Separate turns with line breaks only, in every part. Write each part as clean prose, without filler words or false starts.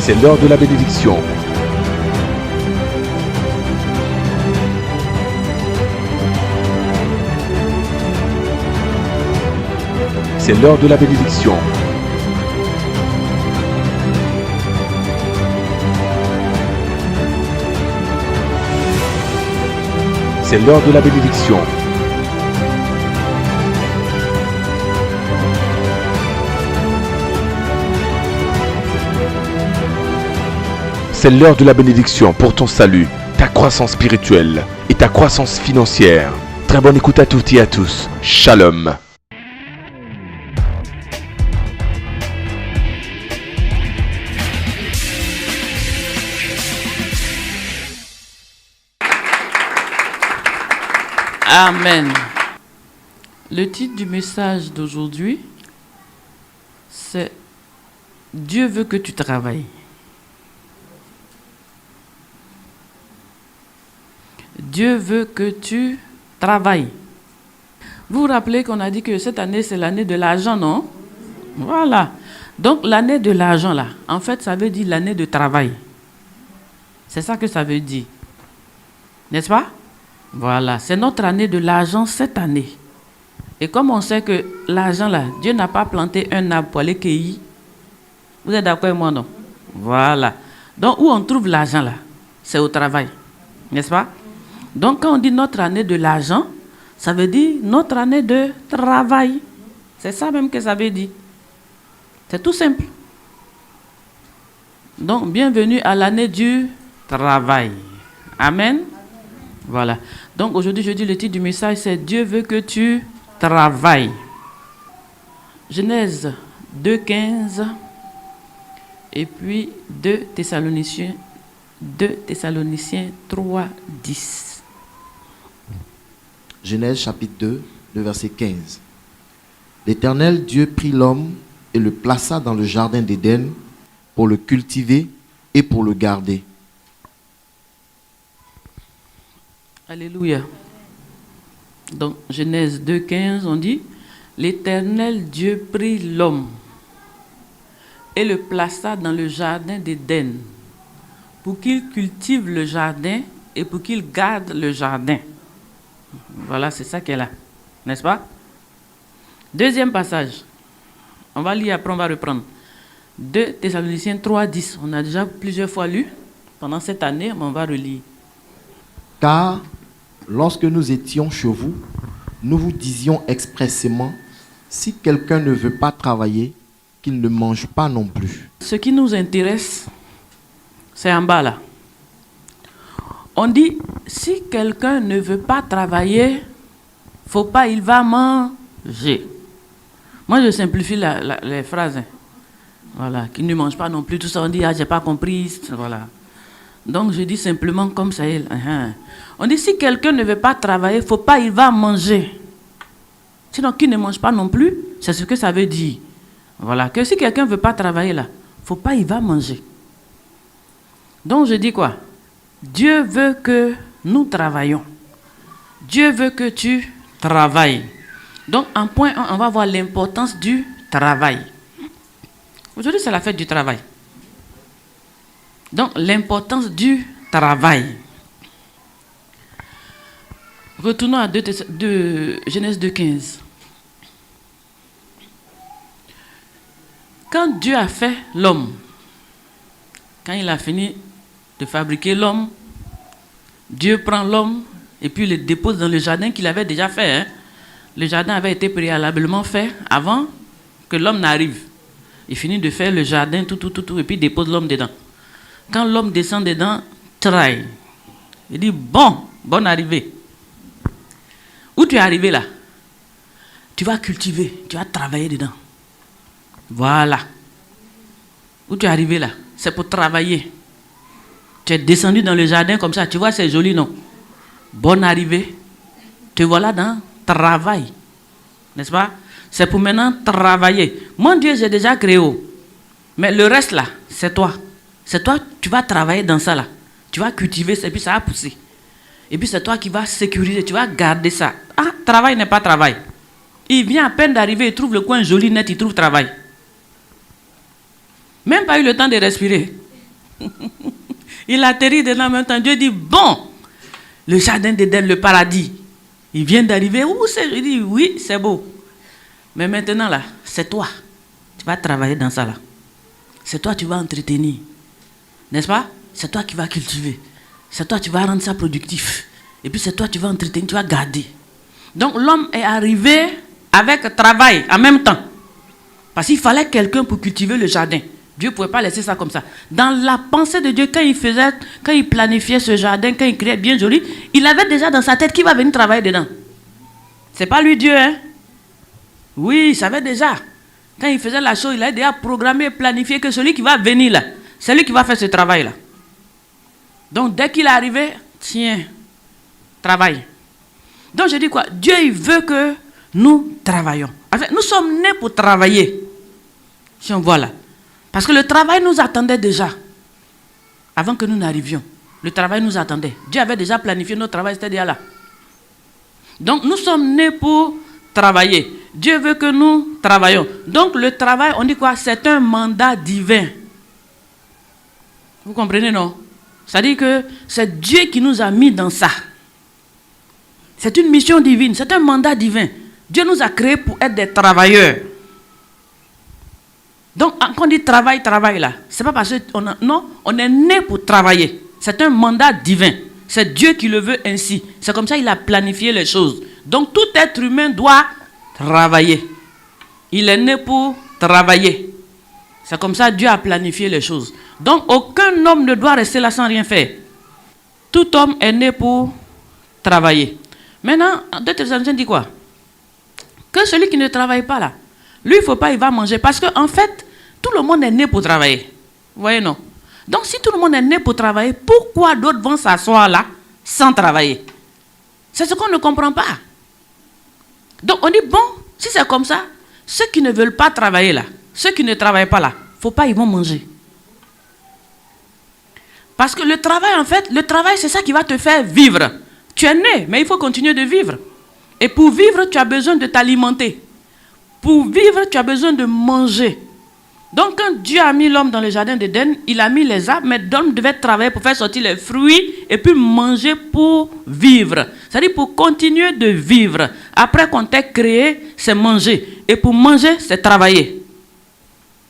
C'est l'heure de la bénédiction. C'est l'heure de la bénédiction. C'est l'heure de la bénédiction. C'est l'heure de la bénédiction pour ton salut, ta croissance spirituelle et ta croissance financière. Très bonne écoute à toutes et à tous. Shalom.
Amen. Le titre du message d'aujourd'hui, c'est « Dieu veut que tu travailles ». Dieu veut que tu travailles. Vous vous rappelez qu'on a dit que cette année, c'est l'année de l'argent, non? Voilà. Donc, l'année de l'argent, là, en fait, ça veut dire l'année de travail. C'est ça que ça veut dire. N'est-ce pas? Voilà. C'est notre année de l'argent cette année. Et comme on sait que l'argent, là, Dieu n'a pas planté un arbre pour aller cueillir. Vous êtes d'accord avec moi, non? Voilà. Donc, où on trouve l'argent, là? C'est au travail. N'est-ce pas? Donc, quand on dit notre année de l'argent, ça veut dire notre année de travail. C'est ça même que ça veut dire. C'est tout simple. Donc, bienvenue à l'année du travail. Amen. Voilà. Donc, aujourd'hui, je dis le titre du message, c'est « Dieu veut que tu travailles ». Genèse 2,15 et puis 2 Thessaloniciens 3,10.
Genèse chapitre 2, le verset 15. L'Éternel Dieu prit l'homme et le plaça dans le jardin d'Éden pour le cultiver et pour le garder.
Alléluia. Donc, Genèse 2,15, on dit « L'Éternel Dieu prit l'homme et le plaça dans le jardin d'Éden pour qu'il cultive le jardin et pour qu'il garde le jardin. » Voilà, c'est ça qu'elle a. N'est-ce pas? Deuxième passage. On va lire, après on va reprendre. 2 Thessaloniciens 3,10. On a déjà plusieurs fois lu pendant cette année, mais on va relire.
Car lorsque nous étions chez vous, nous vous disions expressément, si quelqu'un ne veut pas travailler, qu'il ne mange pas non plus.
Ce qui nous intéresse, c'est en bas là. On dit, si quelqu'un ne veut pas travailler, faut pas, il va manger. Moi, je simplifie les phrases. Voilà, qu'il ne mange pas non plus, tout ça, on dit, ah, j'ai pas compris, voilà. Donc, je dis simplement comme ça. On dit, si quelqu'un ne veut pas travailler, faut pas, il va manger. Sinon, qui ne mange pas non plus, c'est ce que ça veut dire. Voilà, que si quelqu'un ne veut pas travailler là, faut pas, il va manger. Donc, je dis quoi? Dieu veut que nous travaillions. Dieu veut que tu travailles. Donc, en point 1, on va voir l'importance du travail. Aujourd'hui, c'est la fête du travail. Donc, l'importance du travail. Retournons à Genèse 2,15. Quand Dieu a fait l'homme, quand il a fini de fabriquer l'homme, Dieu prend l'homme et puis le dépose dans le jardin qu'il avait déjà fait. Le jardin avait été préalablement fait avant que l'homme n'arrive. Il finit de faire le jardin, tout, et puis il dépose l'homme dedans. Quand l'homme descend dedans, try. Il dit, bonne arrivée. Où tu es arrivé là? Tu vas cultiver, tu vas travailler dedans. Voilà. Où tu es arrivé là? C'est pour travailler. Tu es descendu dans le jardin comme ça, tu vois, c'est joli, non? Bonne arrivée. Te voilà dans travail. N'est-ce pas? C'est pour maintenant travailler. Mon Dieu, j'ai déjà créé. Mais le reste là, c'est toi. C'est toi, tu vas travailler dans ça là. Tu vas cultiver ça et puis ça va pousser. Et puis c'est toi qui vas sécuriser, tu vas garder ça. Ah, travail n'est pas travail. Il vient à peine d'arriver, il trouve le coin joli, net, il trouve travail. Même pas eu le temps de respirer. Il atterrit dedans en même temps. Dieu dit, bon, le jardin d'Éden, le paradis, il vient d'arriver. Où c'est? Il dit, oui, c'est beau. Mais maintenant, là, c'est toi. Tu vas travailler dans ça, là. C'est toi qui vas entretenir. N'est-ce pas? C'est toi qui vas cultiver. C'est toi qui vas rendre ça productif. Et puis c'est toi qui vas entretenir, tu vas garder. Donc l'homme est arrivé avec travail en même temps. Parce qu'il fallait quelqu'un pour cultiver le jardin. Dieu ne pouvait pas laisser ça comme ça. Dans la pensée de Dieu, quand il planifiait ce jardin, quand il créait bien joli, il avait déjà dans sa tête qui va venir travailler dedans. C'est pas lui Dieu, hein? Oui, il savait déjà. Quand il faisait la chose, il a déjà programmé, planifié que celui qui va venir là, c'est lui qui va faire ce travail-là. Donc dès qu'il est arrivé, tiens, travaille. Donc je dis quoi? Dieu, il veut que nous travaillons. En fait, nous sommes nés pour travailler. Si on voit là. Parce que le travail nous attendait déjà. Avant que nous n'arrivions. Le travail nous attendait. Dieu avait déjà planifié notre travail, c'était déjà là. Donc nous sommes nés pour travailler. Dieu veut que nous travaillions. Donc le travail, on dit quoi? C'est un mandat divin. Vous comprenez, non? C'est-à-dire que c'est Dieu qui nous a mis dans ça. C'est une mission divine, c'est un mandat divin. Dieu nous a créés pour être des travailleurs. Donc, quand on dit travail, travail là, c'est pas parce on est né pour travailler. C'est un mandat divin. C'est Dieu qui le veut ainsi. C'est comme ça qu'il a planifié les choses. Donc, tout être humain doit travailler. Il est né pour travailler. C'est comme ça que Dieu a planifié les choses. Donc, aucun homme ne doit rester là sans rien faire. Tout homme est né pour travailler. Maintenant, 2 Thessaloniciens dit quoi? Que celui qui ne travaille pas là, lui, il ne faut pas, il va manger. Parce qu'en fait, tout le monde est né pour travailler. Vous voyez, non? Donc, si tout le monde est né pour travailler, pourquoi d'autres vont s'asseoir là sans travailler? C'est ce qu'on ne comprend pas. Donc, on dit, bon, si c'est comme ça, ceux qui ne veulent pas travailler là, ceux qui ne travaillent pas là, il ne faut pas, ils vont manger. Parce que le travail, en fait, le travail, c'est ça qui va te faire vivre. Tu es né, mais il faut continuer de vivre. Et pour vivre, tu as besoin de t'alimenter. Pour vivre, tu as besoin de manger. Donc, quand Dieu a mis l'homme dans le jardin d'Éden, il a mis les arbres, mais l'homme devait travailler pour faire sortir les fruits et puis manger pour vivre. C'est-à-dire pour continuer de vivre. Après qu'on t'ait créé, c'est manger. Et pour manger, c'est travailler.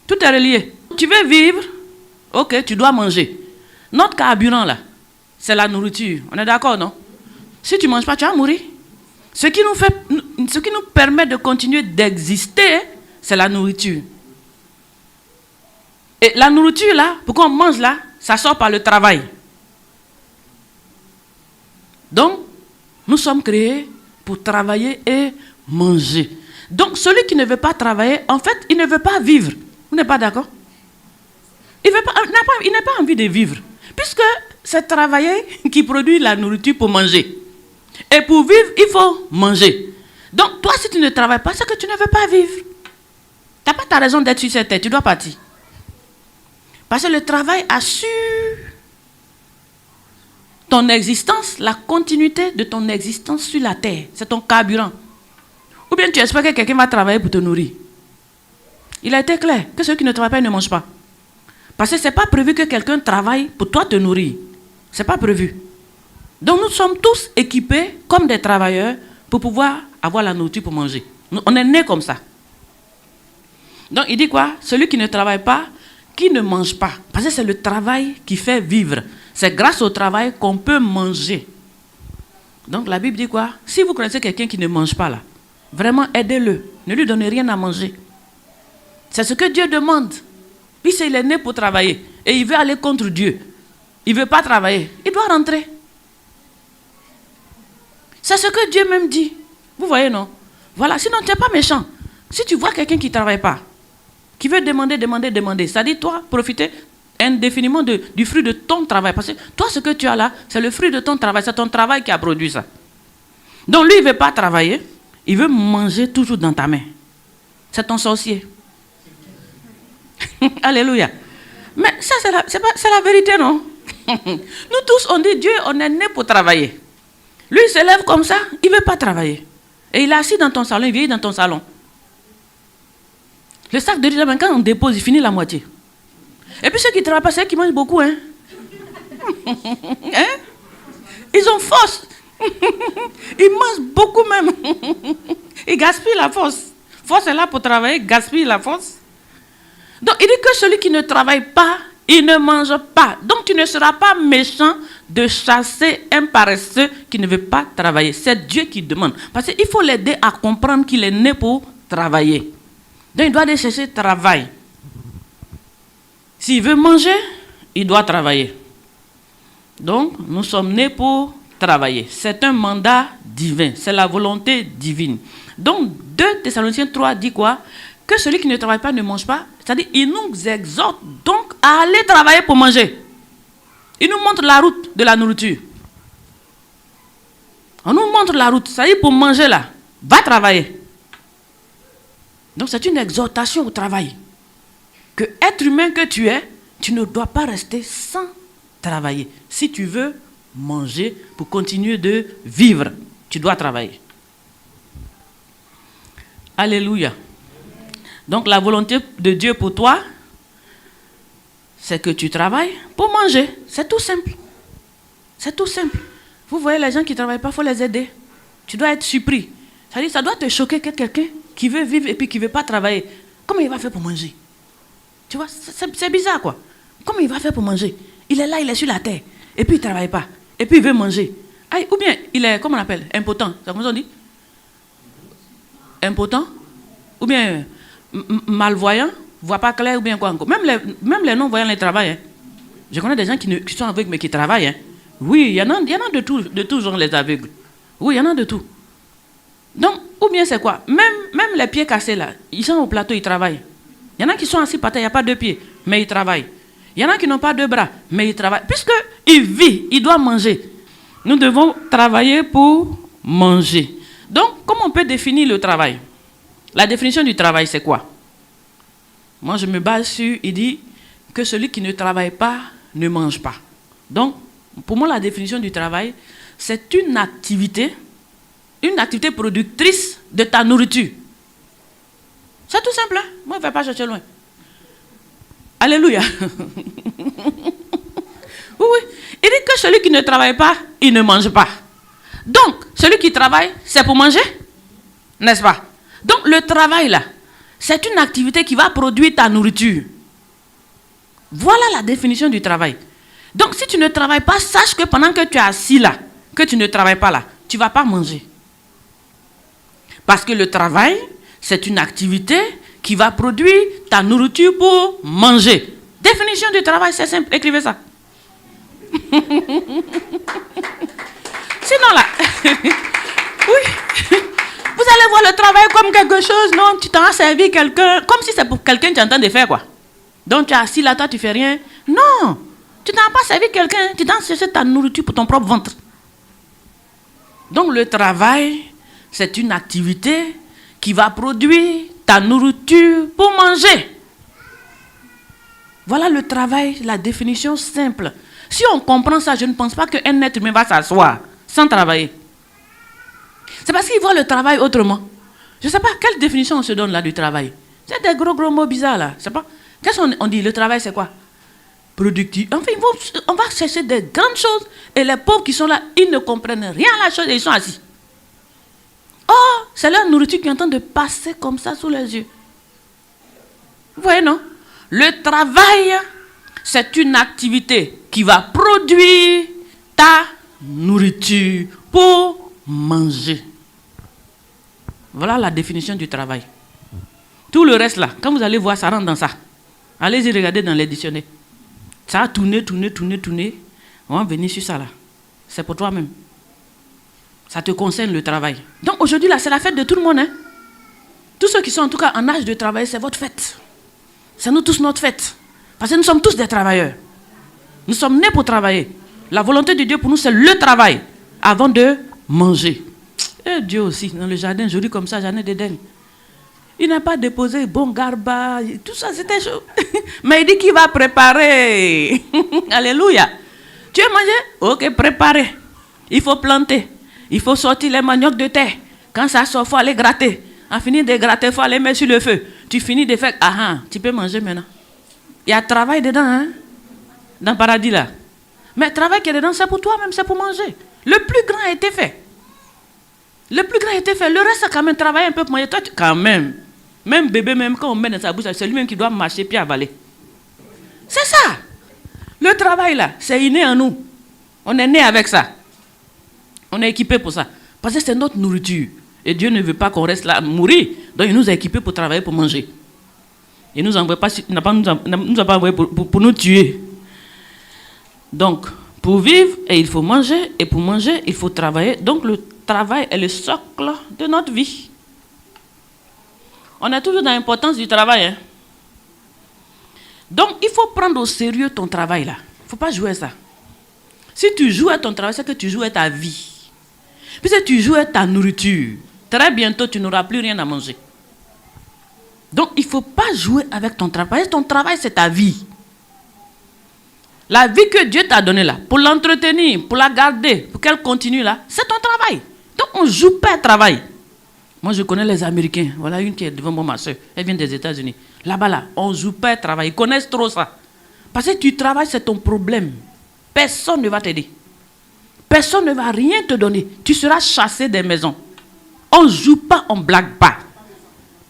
Tout est relié. Tu veux vivre, ok, tu dois manger. Notre carburant, là, c'est la nourriture. On est d'accord, non? Si tu ne manges pas, tu vas mourir. Ce qui nous permet de continuer d'exister, c'est la nourriture. Et la nourriture, là, pour qu'on mange là, ça sort par le travail. Donc, nous sommes créés pour travailler et manger. Donc, celui qui ne veut pas travailler, en fait, il ne veut pas vivre. Vous n'êtes pas d'accord? Il n'a pas envie de vivre. Puisque c'est travailler qui produit la nourriture pour manger. Et pour vivre, il faut manger. Donc, toi, si tu ne travailles pas, c'est que tu ne veux pas vivre. Tu n'as pas ta raison d'être sur cette terre, tu dois partir. Parce que le travail assure ton existence, la continuité de ton existence sur la terre. C'est ton carburant. Ou bien tu espères que quelqu'un va travailler pour te nourrir. Il a été clair que ceux qui ne travaillent pas, ils ne mangent pas. Parce que ce n'est pas prévu que quelqu'un travaille pour toi te nourrir. Ce n'est pas prévu. Donc nous sommes tous équipés comme des travailleurs pour pouvoir avoir la nourriture pour manger. On est nés comme ça. Donc il dit quoi? Celui qui ne travaille pas, qui ne mange pas. Parce que c'est le travail qui fait vivre. C'est grâce au travail qu'on peut manger. Donc la Bible dit quoi? Si vous connaissez quelqu'un qui ne mange pas là, vraiment aidez-le. Ne lui donnez rien à manger. C'est ce que Dieu demande. Puis il est né pour travailler. Et il veut aller contre Dieu. Il ne veut pas travailler. Il doit rentrer. C'est ce que Dieu même dit. Vous voyez, non? Voilà, sinon tu n'es pas méchant. Si tu vois quelqu'un qui ne travaille pas, qui veut demander, c'est-à-dire toi, profiter indéfiniment du fruit de ton travail. Parce que toi, ce que tu as là, c'est le fruit de ton travail. C'est ton travail qui a produit ça. Donc lui, il ne veut pas travailler. Il veut manger toujours dans ta main. C'est ton sorcier. Alléluia. Mais ça, c'est la vérité, non? Nous tous, on dit Dieu, on est né pour travailler. Lui, il se lève comme ça, il ne veut pas travailler. Et il est assis dans ton salon, il vieillit dans ton salon. Le sac de riz, quand on dépose, il finit la moitié. Et puis ceux qui ne travaillent pas, c'est eux qui mangent beaucoup. Hein? Hein? Ils ont force. Ils mangent beaucoup même. Ils gaspillent la force. Force est là pour travailler, gaspille la force. Donc il dit que celui qui ne travaille pas, il ne mange pas. Donc tu ne seras pas méchant de chasser un paresseux qui ne veut pas travailler. C'est Dieu qui demande. Parce qu'il faut l'aider à comprendre qu'il est né pour travailler. Donc il doit aller chercher travail. S'il veut manger, il doit travailler. Donc nous sommes nés pour travailler. C'est un mandat divin. C'est la volonté divine. Donc 2 Thessaloniciens 3 dit quoi? Que celui qui ne travaille pas ne mange pas. C'est-à-dire, il nous exhorte donc à aller travailler pour manger. Il nous montre la route de la nourriture. On nous montre la route. C'est-à-dire, pour manger là, va travailler. Donc, c'est une exhortation au travail. Que être humain que tu es, tu ne dois pas rester sans travailler. Si tu veux manger pour continuer de vivre, tu dois travailler. Alléluia. Donc la volonté de Dieu pour toi, c'est que tu travailles pour manger. C'est tout simple. C'est tout simple. Vous voyez les gens qui ne travaillent pas, il faut les aider. Tu dois être surpris. C'est-à-dire, ça doit te choquer que quelqu'un qui veut vivre et puis qui ne veut pas travailler. Comment il va faire pour manger? Tu vois, c'est bizarre quoi. Comment il va faire pour manger? Il est là, il est sur la terre. Et puis il ne travaille pas. Et puis il veut manger. Ou bien il est, comment on appelle? Impotent. C'est comme ça on dit? Impotent? Ou bien malvoyant, voit pas clair ou bien quoi encore. Même les non-voyants, les travaillent. Hein. Je connais des gens qui sont aveugles mais qui travaillent. Hein. Oui, il y en a de tout genre les aveugles. Oui, il y en a de tout. Donc, ou bien c'est quoi? Même les pieds cassés là, ils sont au plateau, ils travaillent. Il y en a qui sont assis par terre, il n'y a pas de pieds, mais ils travaillent. Il y en a qui n'ont pas de bras, mais ils travaillent. Puisqu'ils vivent, ils doivent manger. Nous devons travailler pour manger. Donc, comment on peut définir le travail? La définition du travail, c'est quoi? Moi, je me base sur, il dit que celui qui ne travaille pas ne mange pas. Donc, pour moi, la définition du travail, c'est une activité productrice de ta nourriture. C'est tout simple, hein? Moi, je ne vais pas chercher loin. Alléluia. Oui. Il dit que celui qui ne travaille pas, il ne mange pas. Donc, celui qui travaille, c'est pour manger, n'est-ce pas? Donc, le travail, là, c'est une activité qui va produire ta nourriture. Voilà la définition du travail. Donc, si tu ne travailles pas, sache que pendant que tu es assis là, que tu ne travailles pas là, tu ne vas pas manger. Parce que le travail, c'est une activité qui va produire ta nourriture pour manger. Définition du travail, c'est simple. Écrivez ça. Sinon là, oui. Vous allez voir le travail comme quelque chose, non, tu t'en as servi quelqu'un, comme si c'est pour quelqu'un que tu es en train de faire quoi. Donc tu es assis là, toi tu fais rien. Non, tu n'as pas servi quelqu'un, tu t'en chercher ta nourriture pour ton propre ventre. Donc le travail, c'est une activité qui va produire ta nourriture pour manger. Voilà le travail, la définition simple. Si on comprend ça, je ne pense pas qu'un être humain va s'asseoir sans travailler. C'est parce qu'il voit le travail autrement. Je ne sais pas quelle définition on se donne là du travail. C'est des gros mots bizarres là. Je sais pas. Qu'est-ce qu'on dit? Le travail c'est quoi? Productif. Enfin, on va chercher des grandes choses et les pauvres qui sont là, ils ne comprennent rien à la chose et ils sont assis. Oh, c'est leur nourriture qui est en train de passer comme ça sous les yeux. Vous voyez, non? Le travail, c'est une activité qui va produire ta nourriture pour manger. Voilà la définition du travail. Tout le reste là, quand vous allez voir, ça rentre dans ça. Allez-y regarder dans les dictionnaires. Ça a tourné. On va venir sur ça là. C'est pour toi-même. Ça te concerne le travail. Donc aujourd'hui là, c'est la fête de tout le monde. Hein? Tous ceux qui sont en tout cas en âge de travailler, c'est votre fête. C'est nous tous notre fête. Parce que nous sommes tous des travailleurs. Nous sommes nés pour travailler. La volonté de Dieu pour nous, c'est le travail avant de manger. Et Dieu aussi, dans le jardin, joli comme ça, jardin d'Éden. Il n'a pas déposé bon garba, tout ça, c'était chaud. Mais il dit qu'il va préparer. Alléluia. Tu veux manger? Ok, préparer. Il faut planter. Il faut sortir les maniocs de terre. Quand ça sort, il faut aller gratter. En finir de gratter, il faut aller mettre sur le feu. Tu finis de faire, tu peux manger maintenant. Il y a travail dedans, hein, dans le paradis là. Mais le travail qui est dedans, c'est pour toi-même, c'est pour manger. Le plus grand a été fait. Le plus grand a été fait. Le reste, c'est quand même travailler un peu pour manger. Toi, quand même. Même bébé, même quand on met dans sa bouche, c'est lui-même qui doit marcher puis avaler. C'est ça. Le travail là, c'est inné en nous. On est né avec ça. On est équipé pour ça. Parce que c'est notre nourriture. Et Dieu ne veut pas qu'on reste là à mourir. Donc il nous a équipés pour travailler, pour manger. Il ne nous envoie pas, nous a pas envoyé pour nous tuer. Donc, pour vivre, il faut manger. Et pour manger, il faut travailler. Donc le travail est le socle de notre vie. On est toujours dans l'importance du travail. Hein? Donc, il faut prendre au sérieux ton travail là. Il ne faut pas jouer à ça. Si tu joues à ton travail, c'est que tu joues à ta vie. Puis si tu joues à ta nourriture, très bientôt, tu n'auras plus rien à manger. Donc, il ne faut pas jouer avec ton travail. Ton travail, c'est ta vie. La vie que Dieu t'a donnée là, pour l'entretenir, pour la garder, pour qu'elle continue là, c'est ton travail. Donc, on ne joue pas au travail. Moi, je connais les Américains. Voilà une qui est devant moi, ma soeur. Elle vient des États-Unis. Là-bas, là, on ne joue pas au travail. Ils connaissent trop ça. Parce que tu travailles, c'est ton problème. Personne ne va t'aider. Personne ne va rien te donner. Tu seras chassé des maisons. On ne joue pas, on ne blague pas.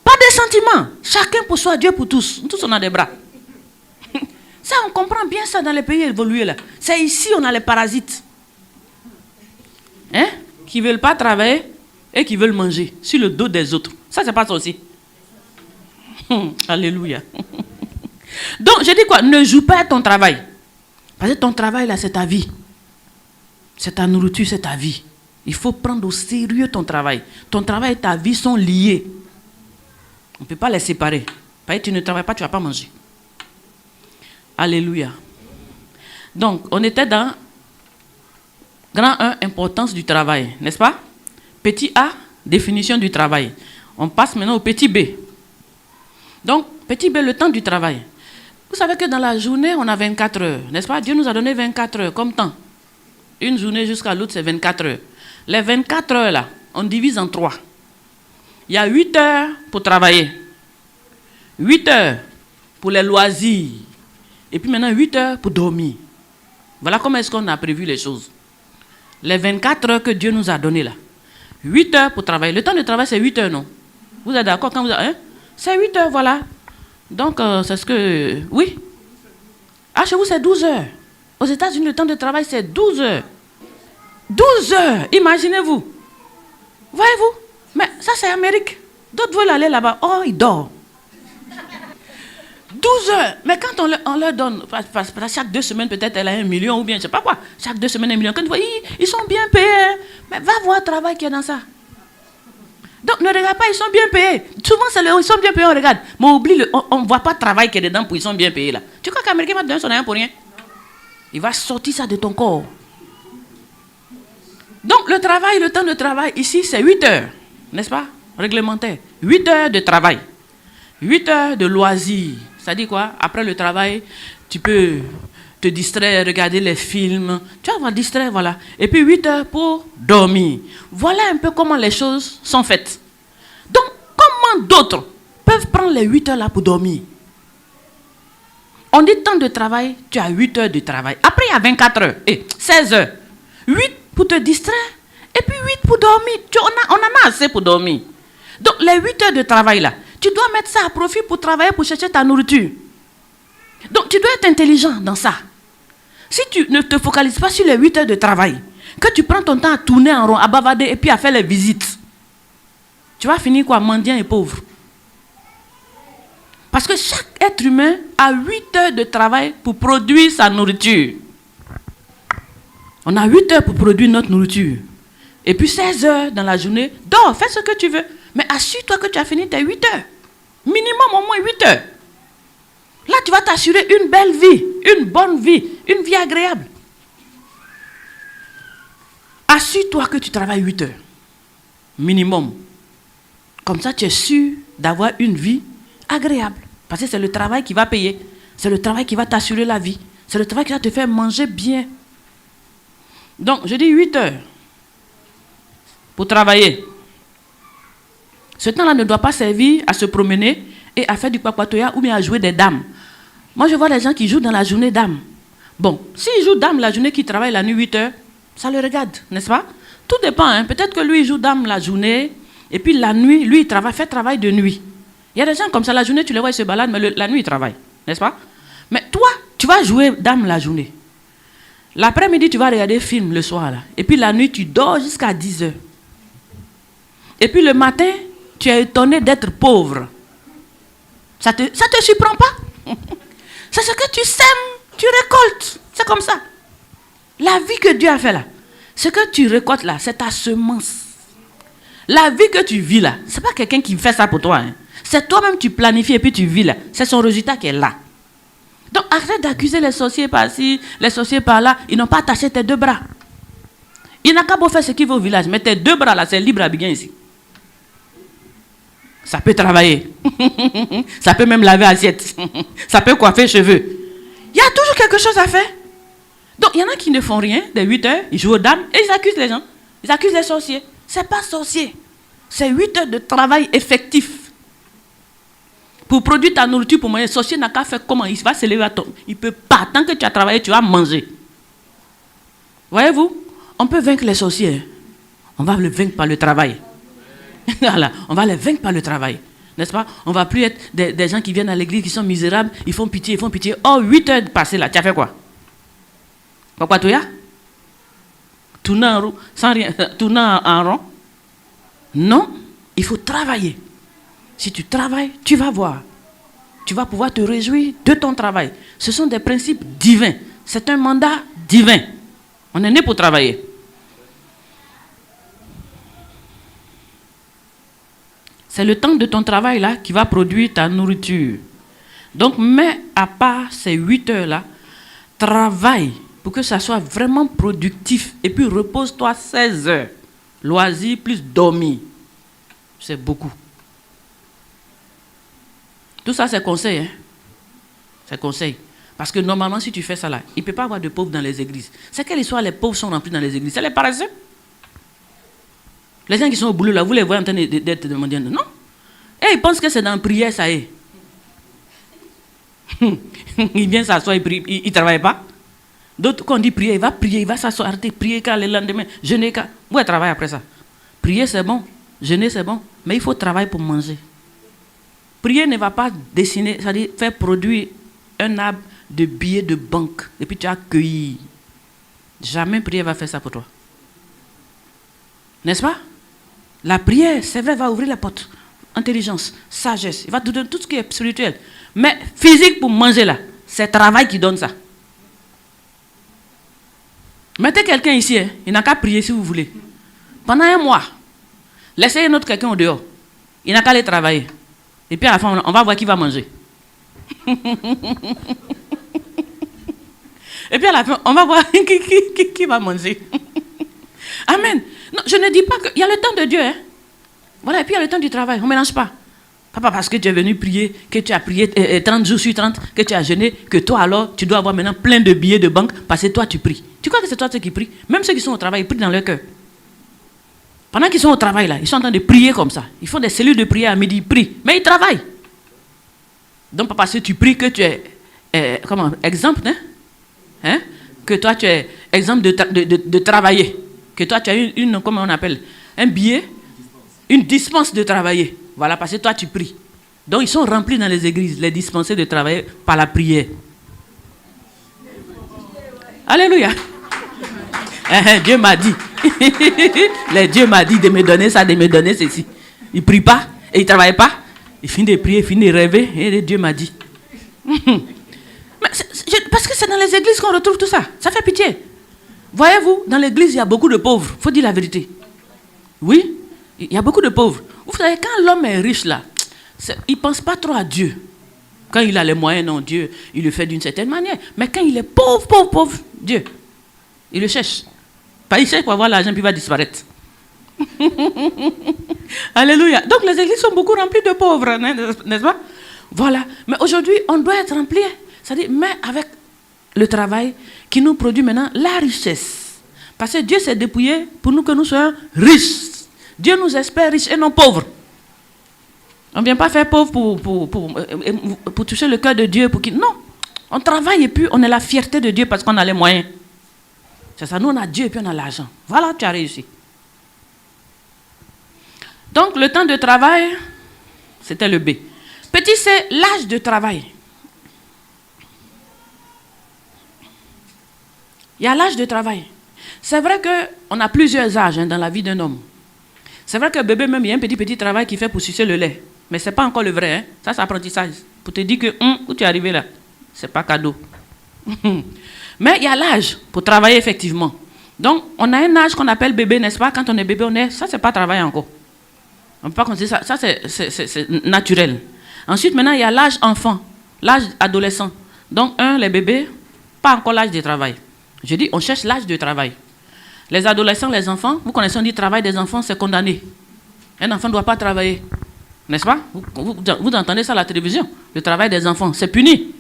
Pas de sentiments. Chacun pour soi, Dieu pour tous. Tous, on a des bras. Ça, on comprend bien ça dans les pays évolués, là. C'est ici, on a les parasites. Hein? Qui ne veulent pas travailler et qui veulent manger sur le dos des autres. Ça, c'est pas ça aussi. Alléluia. Donc, je dis quoi? Ne joue pas à ton travail. Parce que ton travail, là, c'est ta vie. C'est ta nourriture, c'est ta vie. Il faut prendre au sérieux ton travail. Ton travail et ta vie sont liés. On ne peut pas les séparer. Parce que tu ne travailles pas, tu ne vas pas manger. Alléluia. Donc, on était dans grand 1, importance du travail, n'est-ce pas? Petit A, définition du travail. On passe maintenant au petit B. Donc, petit B, le temps du travail. Vous savez que dans la journée, on a 24 heures, n'est-ce pas? Dieu nous a donné 24 heures comme temps. Une journée jusqu'à l'autre, c'est 24 heures. Les 24 heures, là, on divise en 3. Il y a 8 heures pour travailler. 8 heures pour les loisirs. Et puis maintenant, 8 heures pour dormir. Voilà comment est-ce qu'on a prévu les choses. Les 24 heures que Dieu nous a données là. 8 heures pour travailler. Le temps de travail, c'est 8 heures, non? Vous êtes d'accord quand vous avez... Hein? C'est 8 heures, voilà. Donc, c'est ce que... Oui. Ah, chez vous, c'est 12 heures. Aux États-Unis, le temps de travail, c'est 12 heures. 12 heures, imaginez-vous. Voyez-vous? Mais ça, c'est Amérique. D'autres veulent aller là-bas. Oh, ils dorment. 12 heures. Mais quand on leur donne, chaque 2 semaines, peut-être elle a 1 million ou bien, je ne sais pas quoi. Chaque 2 semaines, 1 million. Quand tu vois, ils sont bien payés. Mais va voir le travail qu'il y a dans ça. Donc, ne regarde pas, ils sont bien payés. Souvent, ils sont bien payés, on regarde. Mais oublie, on ne voit pas le travail qui est dedans pour ils sont bien payés là. Tu crois qu'Américain va te donner son rien pour rien? Il va sortir ça de ton corps. Donc, le travail, le temps de travail, ici, c'est 8 heures. N'est-ce pas? Réglementaire. 8 heures de travail. 8 heures de loisirs. Ça dit quoi? Après le travail, tu peux te distraire, regarder les films. Tu vas te distraire, voilà. Et puis 8 heures pour dormir. Voilà un peu comment les choses sont faites. Donc, comment d'autres peuvent prendre les 8 heures là pour dormir? On dit temps de travail, tu as 8 heures de travail. Après, il y a 24 heures. Et 16 heures. 8 pour te distraire. Et puis 8 pour dormir. On en a assez pour dormir. Donc, les 8 heures de travail là, tu dois mettre ça à profit pour travailler, pour chercher ta nourriture. Donc, tu dois être intelligent dans ça. Si tu ne te focalises pas sur les 8 heures de travail, que tu prends ton temps à tourner en rond, à bavarder et puis à faire les visites, tu vas finir quoi? Mendiant et pauvre. Parce que chaque être humain a 8 heures de travail pour produire sa nourriture. On a 8 heures pour produire notre nourriture. Et puis 16 heures dans la journée, dors, fais ce que tu veux. Mais assure-toi que tu as fini tes 8 heures. Minimum au moins 8 heures. Là, tu vas t'assurer une belle vie, une bonne vie, une vie agréable. Assure-toi que tu travailles 8 heures. Minimum. Comme ça, tu es sûr d'avoir une vie agréable. Parce que c'est le travail qui va payer. C'est le travail qui va t'assurer la vie. C'est le travail qui va te faire manger bien. Donc, je dis 8 heures pour travailler. Ce temps-là ne doit pas servir à se promener et à faire du papatoya ou bien à jouer des dames. Moi, je vois les gens qui jouent dans la journée d'âme. Bon, s'ils jouent d'âme la journée, qui travaillent la nuit 8 heures, ça le regarde, n'est-ce pas? Tout dépend. Hein? Peut-être que lui, il joue d'âme la journée, et puis la nuit, lui, il travaille, fait travail de nuit. Il y a des gens comme ça, la journée, tu les vois, ils se baladent, mais la nuit, ils travaillent, n'est-ce pas? Mais toi, tu vas jouer d'âme la journée. L'après-midi, tu vas regarder film le soir, là. Et puis la nuit, tu dors jusqu'à 10 heures. Et puis le matin, tu es étonné d'être pauvre. Ça te surprend pas? C'est ce que tu sèmes, tu récoltes. C'est comme ça. La vie que Dieu a fait là, ce que tu récoltes là, c'est ta semence. La vie que tu vis là, c'est pas quelqu'un qui fait ça pour toi. Hein. C'est toi-même qui planifies et puis tu vis là. C'est son résultat qui est là. Donc arrête d'accuser les sorciers par-ci, les sorciers par-là. Ils n'ont pas attaché tes 2 bras. Il n'a qu'à beau faire ce qu'il veut au village. Mais tes 2 bras là, c'est libre à bien ici. Ça peut travailler. Ça peut même laver assiette. Ça peut coiffer cheveux. Il y a toujours quelque chose à faire. Donc, il y en a qui ne font rien, des 8 heures, ils jouent aux dames et ils accusent les gens. Ils accusent les sorciers. Ce n'est pas sorcier. C'est 8 heures de travail effectif. Pour produire ta nourriture, pour manger, le sorcier n'a qu'à faire comment? Il va se lever à ton. Il ne peut pas. Tant que tu as travaillé, tu vas manger. Voyez-vous? On peut vaincre les sorciers. On va le vaincre par le travail. Voilà, on va les vaincre par le travail. N'est-ce pas? On ne va plus être des gens qui viennent à l'église, qui sont misérables, ils font pitié, ils font pitié. Oh, 8 heures passées là, tu as fait quoi? Pourquoi tu y as? Tournant en rond, sans rien, tournant en rond? Non, il faut travailler. Si tu travailles, tu vas voir. Tu vas pouvoir te réjouir de ton travail. Ce sont des principes divins. C'est un mandat divin. On est né pour travailler. C'est le temps de ton travail là qui va produire ta nourriture. Donc, mets à part ces 8 heures-là, travaille pour que ça soit vraiment productif. Et puis, repose-toi 16 heures. Loisir plus dormir. C'est beaucoup. Tout ça, c'est conseil. Hein? C'est conseil. Parce que normalement, si tu fais ça là, il ne peut pas y avoir de pauvres dans les églises. C'est quelle histoire les pauvres sont remplis dans les églises? C'est les paresseux. Les gens qui sont au boulot là, vous les voyez en train d'être demandés. Non. Et ils pensent que c'est dans la prière, ça y est. Il vient s'asseoir, il prie, il ne travaille pas. D'autres, quand on dit prier, il va s'asseoir, arrêter, prier quand le lendemain, jeûner quand. Où est le travail après ça? Prier c'est bon, jeûner c'est bon, mais il faut travailler pour manger. Prier ne va pas dessiner, c'est-à-dire faire produire un arbre de billets de banque, et puis tu as cueilli. Jamais prière va faire ça pour toi. N'est-ce pas? La prière, c'est vrai, va ouvrir la porte. Intelligence, sagesse, il va te donner tout ce qui est spirituel. Mais physique pour manger là, c'est le travail qui donne ça. Mettez quelqu'un ici, hein, il n'a qu'à prier si vous voulez. Pendant un mois, laissez un autre quelqu'un au dehors. Il n'a qu'à aller travailler. Et puis à la fin, on va voir qui va manger. Et puis à la fin, on va voir qui va manger. Amen. Non, je ne dis pas qu'il y a le temps de Dieu. Hein. Voilà, et puis il y a le temps du travail. On ne mélange pas. Pas parce que tu es venu prier, que tu as prié 30 jours sur 30, que tu as jeûné, que toi alors, tu dois avoir maintenant plein de billets de banque parce que toi tu pries. Tu crois que c'est toi ceux qui prient? Même ceux qui sont au travail, ils prient dans leur cœur. Pendant qu'ils sont au travail là, ils sont en train de prier comme ça. Ils font des cellules de prière à midi, ils prient. Mais ils travaillent. Donc pas parce que tu pries que tu es exemple, hein? Que toi tu es exemple de travailler. Que toi tu as une comment on appelle, un billet, une dispense de travailler. Voilà, parce que toi tu pries. Donc ils sont remplis dans les églises, les dispensés de travailler par la prière. Alléluia. Dieu m'a dit. Dieu m'a dit de me donner ça, de me donner ceci. Il ne prie pas et il ne travaille pas. Il finit de prier, il finit de rêver et Dieu m'a dit. Parce que c'est dans les églises qu'on retrouve tout ça. Ça fait pitié. Voyez-vous, dans l'église, il y a beaucoup de pauvres. Il faut dire la vérité. Oui, il y a beaucoup de pauvres. Vous savez, quand l'homme est riche là, il ne pense pas trop à Dieu. Quand il a les moyens, non, Dieu, il le fait d'une certaine manière. Mais quand il est pauvre, Dieu, il le cherche. Pas il cherche pour avoir l'argent, puis il va disparaître. Alléluia. Donc les églises sont beaucoup remplies de pauvres, hein, n'est-ce pas? Voilà. Mais aujourd'hui, on doit être rempli. C'est-à-dire, mais avec le travail qui nous produit maintenant la richesse. Parce que Dieu s'est dépouillé pour nous que nous soyons riches. Dieu nous espère riches et non pauvres. On ne vient pas faire pauvre pour toucher le cœur de Dieu. Non. On travaille et puis on est la fierté de Dieu parce qu'on a les moyens. C'est ça, nous on a Dieu et puis on a l'argent. Voilà, tu as réussi. Donc le temps de travail, c'était le B. Petit, c'est l'âge de travail. Il y a l'âge de travail. C'est vrai qu'on a plusieurs âges dans la vie d'un homme. C'est vrai que bébé même, il y a un petit travail qu'il fait pour sucer le lait. Mais ce n'est pas encore le vrai. Hein. Ça, c'est apprentissage. Pour te dire que, où tu es arrivé là, ce n'est pas cadeau. Mais il y a l'âge pour travailler effectivement. Donc, on a un âge qu'on appelle bébé, n'est-ce pas? Quand on est bébé, ça, ce n'est pas travail encore. On ne peut pas considérer ça. Ça, c'est naturel. Ensuite, maintenant, il y a l'âge enfant, l'âge adolescent. Donc, les bébés, pas encore l'âge de travail. Je dis, on cherche l'âge de travail. Les adolescents, les enfants, vous connaissez, on dit travail des enfants, c'est condamné. Un enfant ne doit pas travailler. N'est-ce pas? Vous entendez ça à la télévision? Le travail des enfants, c'est puni.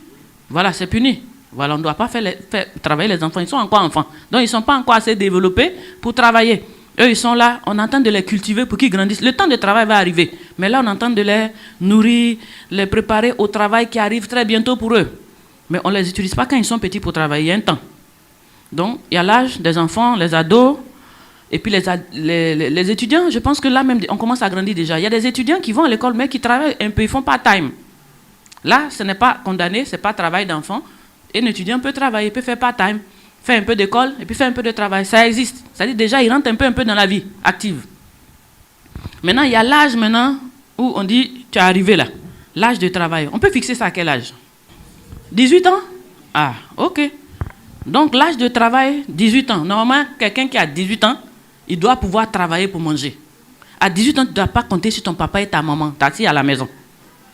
Voilà, c'est puni. Voilà, on ne doit pas faire travailler les enfants. Ils sont encore enfants. Donc, ils ne sont pas encore assez développés pour travailler. Eux, ils sont là, on entend de les cultiver pour qu'ils grandissent. Le temps de travail va arriver. Mais là, on entend de les nourrir, les préparer au travail qui arrive très bientôt pour eux. Mais on ne les utilise pas quand ils sont petits pour travailler. Il y a un temps. Donc, il y a l'âge des enfants, les ados, et puis les étudiants. Je pense que là même, on commence à grandir déjà. Il y a des étudiants qui vont à l'école, mais qui travaillent un peu, ils font part-time. Là, ce n'est pas condamné, ce n'est pas travail d'enfant. Un étudiant peut travailler, peut faire part-time, faire un peu d'école, et puis faire un peu de travail. Ça existe. C'est-à-dire déjà, il rentre un peu dans la vie active. Maintenant, il y a l'âge maintenant où on dit, tu es arrivé là. L'âge de travail. On peut fixer ça à quel âge? 18 ans? Ah, ok. Donc, l'âge de travail, 18 ans. Normalement, quelqu'un qui a 18 ans, il doit pouvoir travailler pour manger. À 18 ans, tu ne dois pas compter sur ton papa et ta maman. Tu es assis à la maison,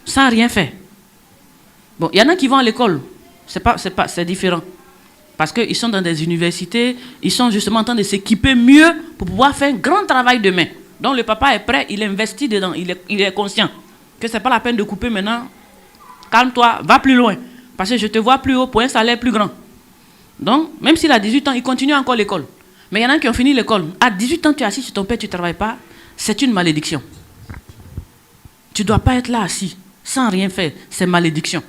sans rien faire. Bon, il y en a qui vont à l'école. C'est différent. Parce qu'ils sont dans des universités, ils sont justement en train de s'équiper mieux pour pouvoir faire un grand travail demain. Donc, le papa est prêt, il investit dedans, il est conscient que ce n'est pas la peine de couper maintenant. Calme-toi, va plus loin. Parce que je te vois plus haut pour un salaire plus grand. Donc, même s'il a 18 ans, il continue encore l'école. Mais il y en a qui ont fini l'école. À 18 ans, tu es assis sur ton père, tu ne travailles pas. C'est une malédiction. Tu ne dois pas être là assis, sans rien faire. C'est malédiction.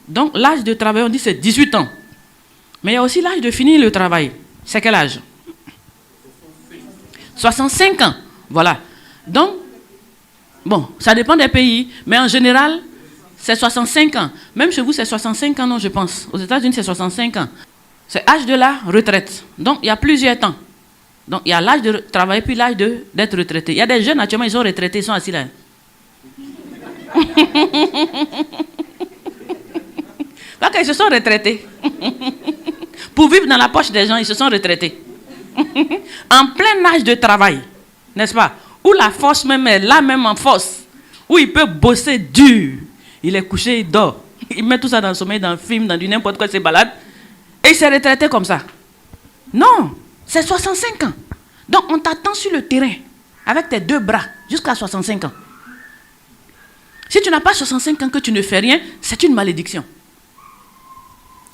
Donc, l'âge de travail, on dit c'est 18 ans. Mais il y a aussi l'âge de finir le travail. C'est quel âge? 65 ans. Voilà. Donc, bon, ça dépend des pays. Mais en général, c'est 65 ans. Même chez vous, c'est 65 ans, non, je pense. Aux États-Unis, c'est 65 ans. C'est l'âge de la retraite. Donc, il y a plusieurs temps. Donc, il y a l'âge de travailler puis l'âge d'être retraité. Il y a des jeunes, actuellement, ils sont retraités, ils sont assis là. Donc, ils se sont retraités. Pour vivre dans la poche des gens, ils se sont retraités. En plein âge de travail, n'est-ce pas? Où la force même est là même en force. Où il peut bosser dur. Il est couché, il dort. Il met tout ça dans le sommeil, dans le film, dans du n'importe quoi, il se balade. Et il s'est retraité comme ça. Non, c'est 65 ans. Donc, on t'attend sur le terrain avec tes deux bras jusqu'à 65 ans. Si tu n'as pas 65 ans que tu ne fais rien, c'est une malédiction.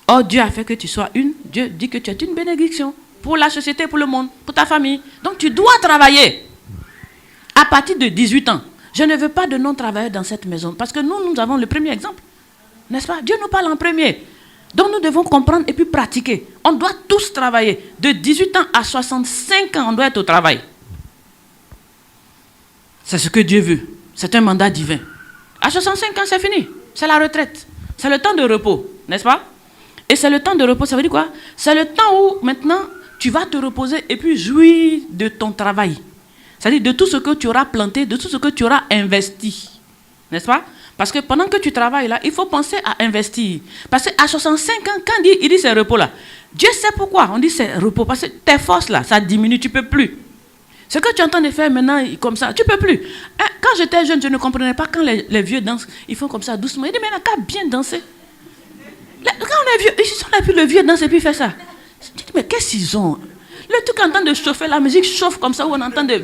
Or, Dieu a fait que tu sois Dieu dit que tu es une bénédiction pour la société, pour le monde, pour ta famille. Donc, tu dois travailler. À partir de 18 ans, je ne veux pas de non-travailleurs dans cette maison. Parce que nous avons le premier exemple. N'est-ce pas? Dieu nous parle en premier. Donc, nous devons comprendre et puis pratiquer. On doit tous travailler. De 18 ans à 65 ans, on doit être au travail. C'est ce que Dieu veut. C'est un mandat divin. À 65 ans, c'est fini. C'est la retraite. C'est le temps de repos. N'est-ce pas? Et c'est le temps de repos, ça veut dire quoi? C'est le temps où, maintenant, tu vas te reposer et puis jouir de ton travail. C'est-à-dire de tout ce que tu auras planté, de tout ce que tu auras investi. N'est-ce pas? Parce que pendant que tu travailles là, il faut penser à investir. Parce qu'à 65 ans, quand il dit c'est repos là, Dieu sait pourquoi on dit c'est repos. Parce que tes forces là, ça diminue, tu ne peux plus. Ce que tu es en train de faire maintenant, comme ça, tu ne peux plus. Quand j'étais jeune, je ne comprenais pas quand les vieux dansent, ils font comme ça doucement. Ils disent, mais il n'a qu'à bien danser. Quand on est vieux, ils sont là, puis le vieux danse et puis il fait ça. Je dis, mais qu'est-ce qu'ils ont? Le truc en train de chauffer, la musique chauffe comme ça, où on entend de...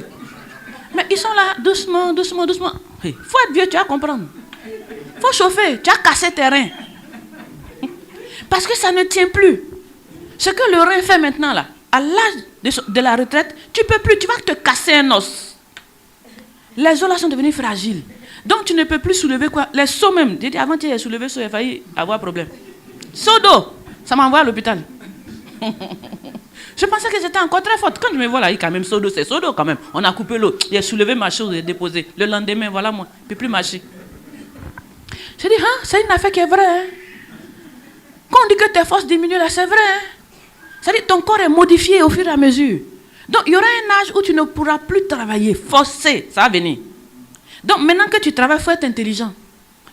Mais ils sont là, doucement, doucement, doucement. Il faut être vieux, tu vas comprendre. Il faut chauffer, tu as cassé tes reins. Parce que ça ne tient plus. Ce que le rein fait maintenant, là, à l'âge de la retraite, tu ne peux plus, tu vas te casser un os. Les os là sont devenus fragiles. Donc tu ne peux plus soulever quoi? Les sauts même. J'ai dit, avant tu as soulevé, il a failli avoir problème. Seau d'eau. Ça m'a envoyé à l'hôpital. Je pensais que j'étais encore très forte. Quand je me vois là, quand même, seau d'eau, c'est seau d'eau quand même. On a coupé l'eau. Il a soulevé ma chose et déposé. Le lendemain, voilà moi. Je ne peux plus marcher. J'ai dit, c'est une affaire qui est vraie. Hein? Quand on dit que tes forces diminuent là, c'est vrai. Hein? C'est-à-dire que ton corps est modifié au fur et à mesure. Donc, il y aura un âge où tu ne pourras plus travailler. Forcé, ça va venir. Donc, maintenant que tu travailles, il faut être intelligent.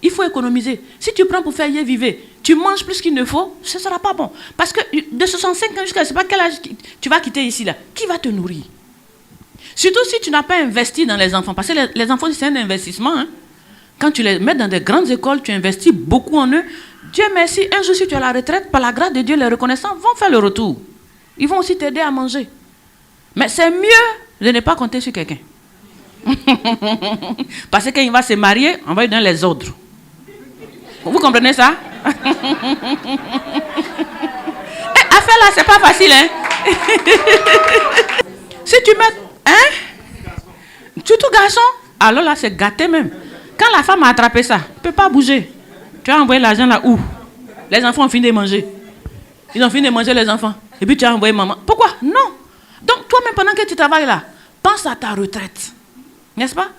Il faut économiser. Si tu prends pour faire y vivre, tu manges plus qu'il ne faut, ce ne sera pas bon. Parce que de 65 ans jusqu'à je ne sais pas quel âge tu vas quitter ici, là, qui va te nourrir? Surtout si tu n'as pas investi dans les enfants. Parce que les enfants, c'est un investissement. Hein. Quand tu les mets dans des grandes écoles, tu investis beaucoup en eux. Dieu merci, un jour si tu es à la retraite, par la grâce de Dieu, les reconnaissants vont faire le retour. Ils vont aussi t'aider à manger. Mais c'est mieux de ne pas compter sur quelqu'un. Parce que quand il va se marier, on va lui donner les ordres. Vous comprenez ça? Affaire là, c'est pas facile, hein? Si tu mets... Hein? Surtout garçon, alors là, c'est gâté même. Quand la femme a attrapé ça, elle ne peut pas bouger. Tu as envoyé l'argent là où? Les enfants ont fini de manger. Ils ont fini de manger les enfants. Et puis tu as envoyé maman. Pourquoi? Non. Donc toi-même, pendant que tu travailles là, pense à ta retraite. N'est-ce pas?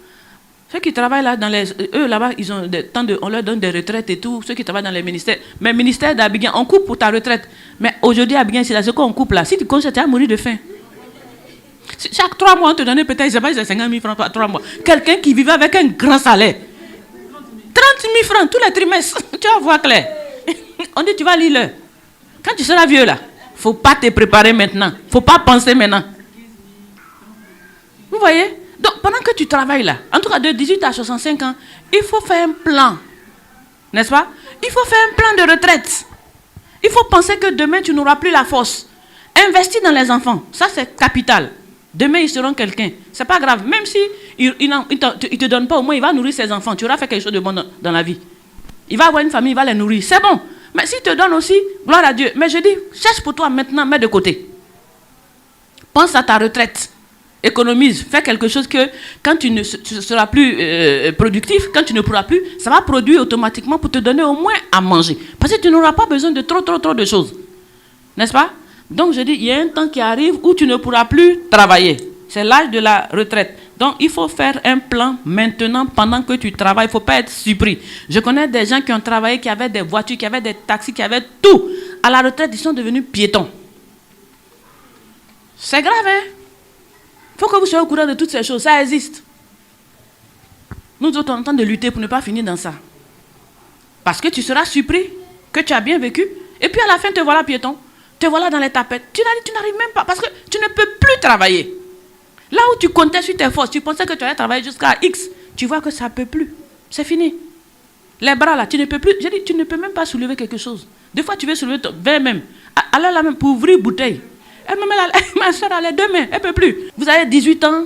Ceux qui travaillent là, eux là-bas, ils ont on leur donne des retraites et tout. Ceux qui travaillent dans les ministères. Mais le ministère d'Abidjan, on coupe pour ta retraite. Mais aujourd'hui, Abidjan, c'est là, ce qu'on coupe là. Si tu continues, tu vas mourir de faim. Chaque 3 mois, on te donnait peut-être, je ne sais pas, 50 000 francs par 3 mois. Quelqu'un qui vivait avec un grand salaire. 30 000 francs tous les trimestres. Tu vas voir clair. On dit, tu vas lire l'heure. Quand tu seras vieux là, il ne faut pas te préparer maintenant. Il ne faut pas penser maintenant. Vous voyez? Donc, pendant que tu travailles là, en tout cas de 18 à 65 ans, il faut faire un plan. N'est-ce pas? Il faut faire un plan de retraite. Il faut penser que demain, tu n'auras plus la force. Investis dans les enfants. Ça, c'est capital. Demain, ils seront quelqu'un. Ce n'est pas grave. Même si il ne te donne pas, au moins, il va nourrir ses enfants. Tu auras fait quelque chose de bon dans la vie. Il va avoir une famille, il va les nourrir. C'est bon. Mais s'il te donne aussi, gloire à Dieu. Mais je dis, cherche pour toi maintenant, mets de côté. Pense à ta retraite. Économise. Fais quelque chose que quand tu ne seras plus productif, quand tu ne pourras plus, ça va produire automatiquement pour te donner au moins à manger. Parce que tu n'auras pas besoin de trop de choses. N'est-ce pas? Donc je dis, il y a un temps qui arrive où tu ne pourras plus travailler. C'est l'âge de la retraite. Donc il faut faire un plan maintenant pendant que tu travailles. Il ne faut pas être surpris. Je connais des gens qui ont travaillé, qui avaient des voitures, qui avaient des taxis, qui avaient tout. À la retraite, ils sont devenus piétons. C'est grave, hein? Il faut que vous soyez au courant de toutes ces choses. Ça existe. Nous autres, on est en train de lutter pour ne pas finir dans ça. Parce que tu seras surpris que tu as bien vécu. Et puis à la fin, te voilà piéton. Te voilà dans les tapettes. Tu n'arrives même pas. Parce que tu ne peux plus travailler. Là où tu comptais sur tes forces, tu pensais que tu allais travailler jusqu'à X. Tu vois que ça ne peut plus. C'est fini. Les bras là, tu ne peux plus. J'ai dit, tu ne peux même pas soulever quelque chose. Des fois, tu veux soulever ton verre même. Alors là même, pour ouvrir bouteille. Elle me met ma soeur a les 2 mains, elle ne peut plus. Vous avez 18 ans,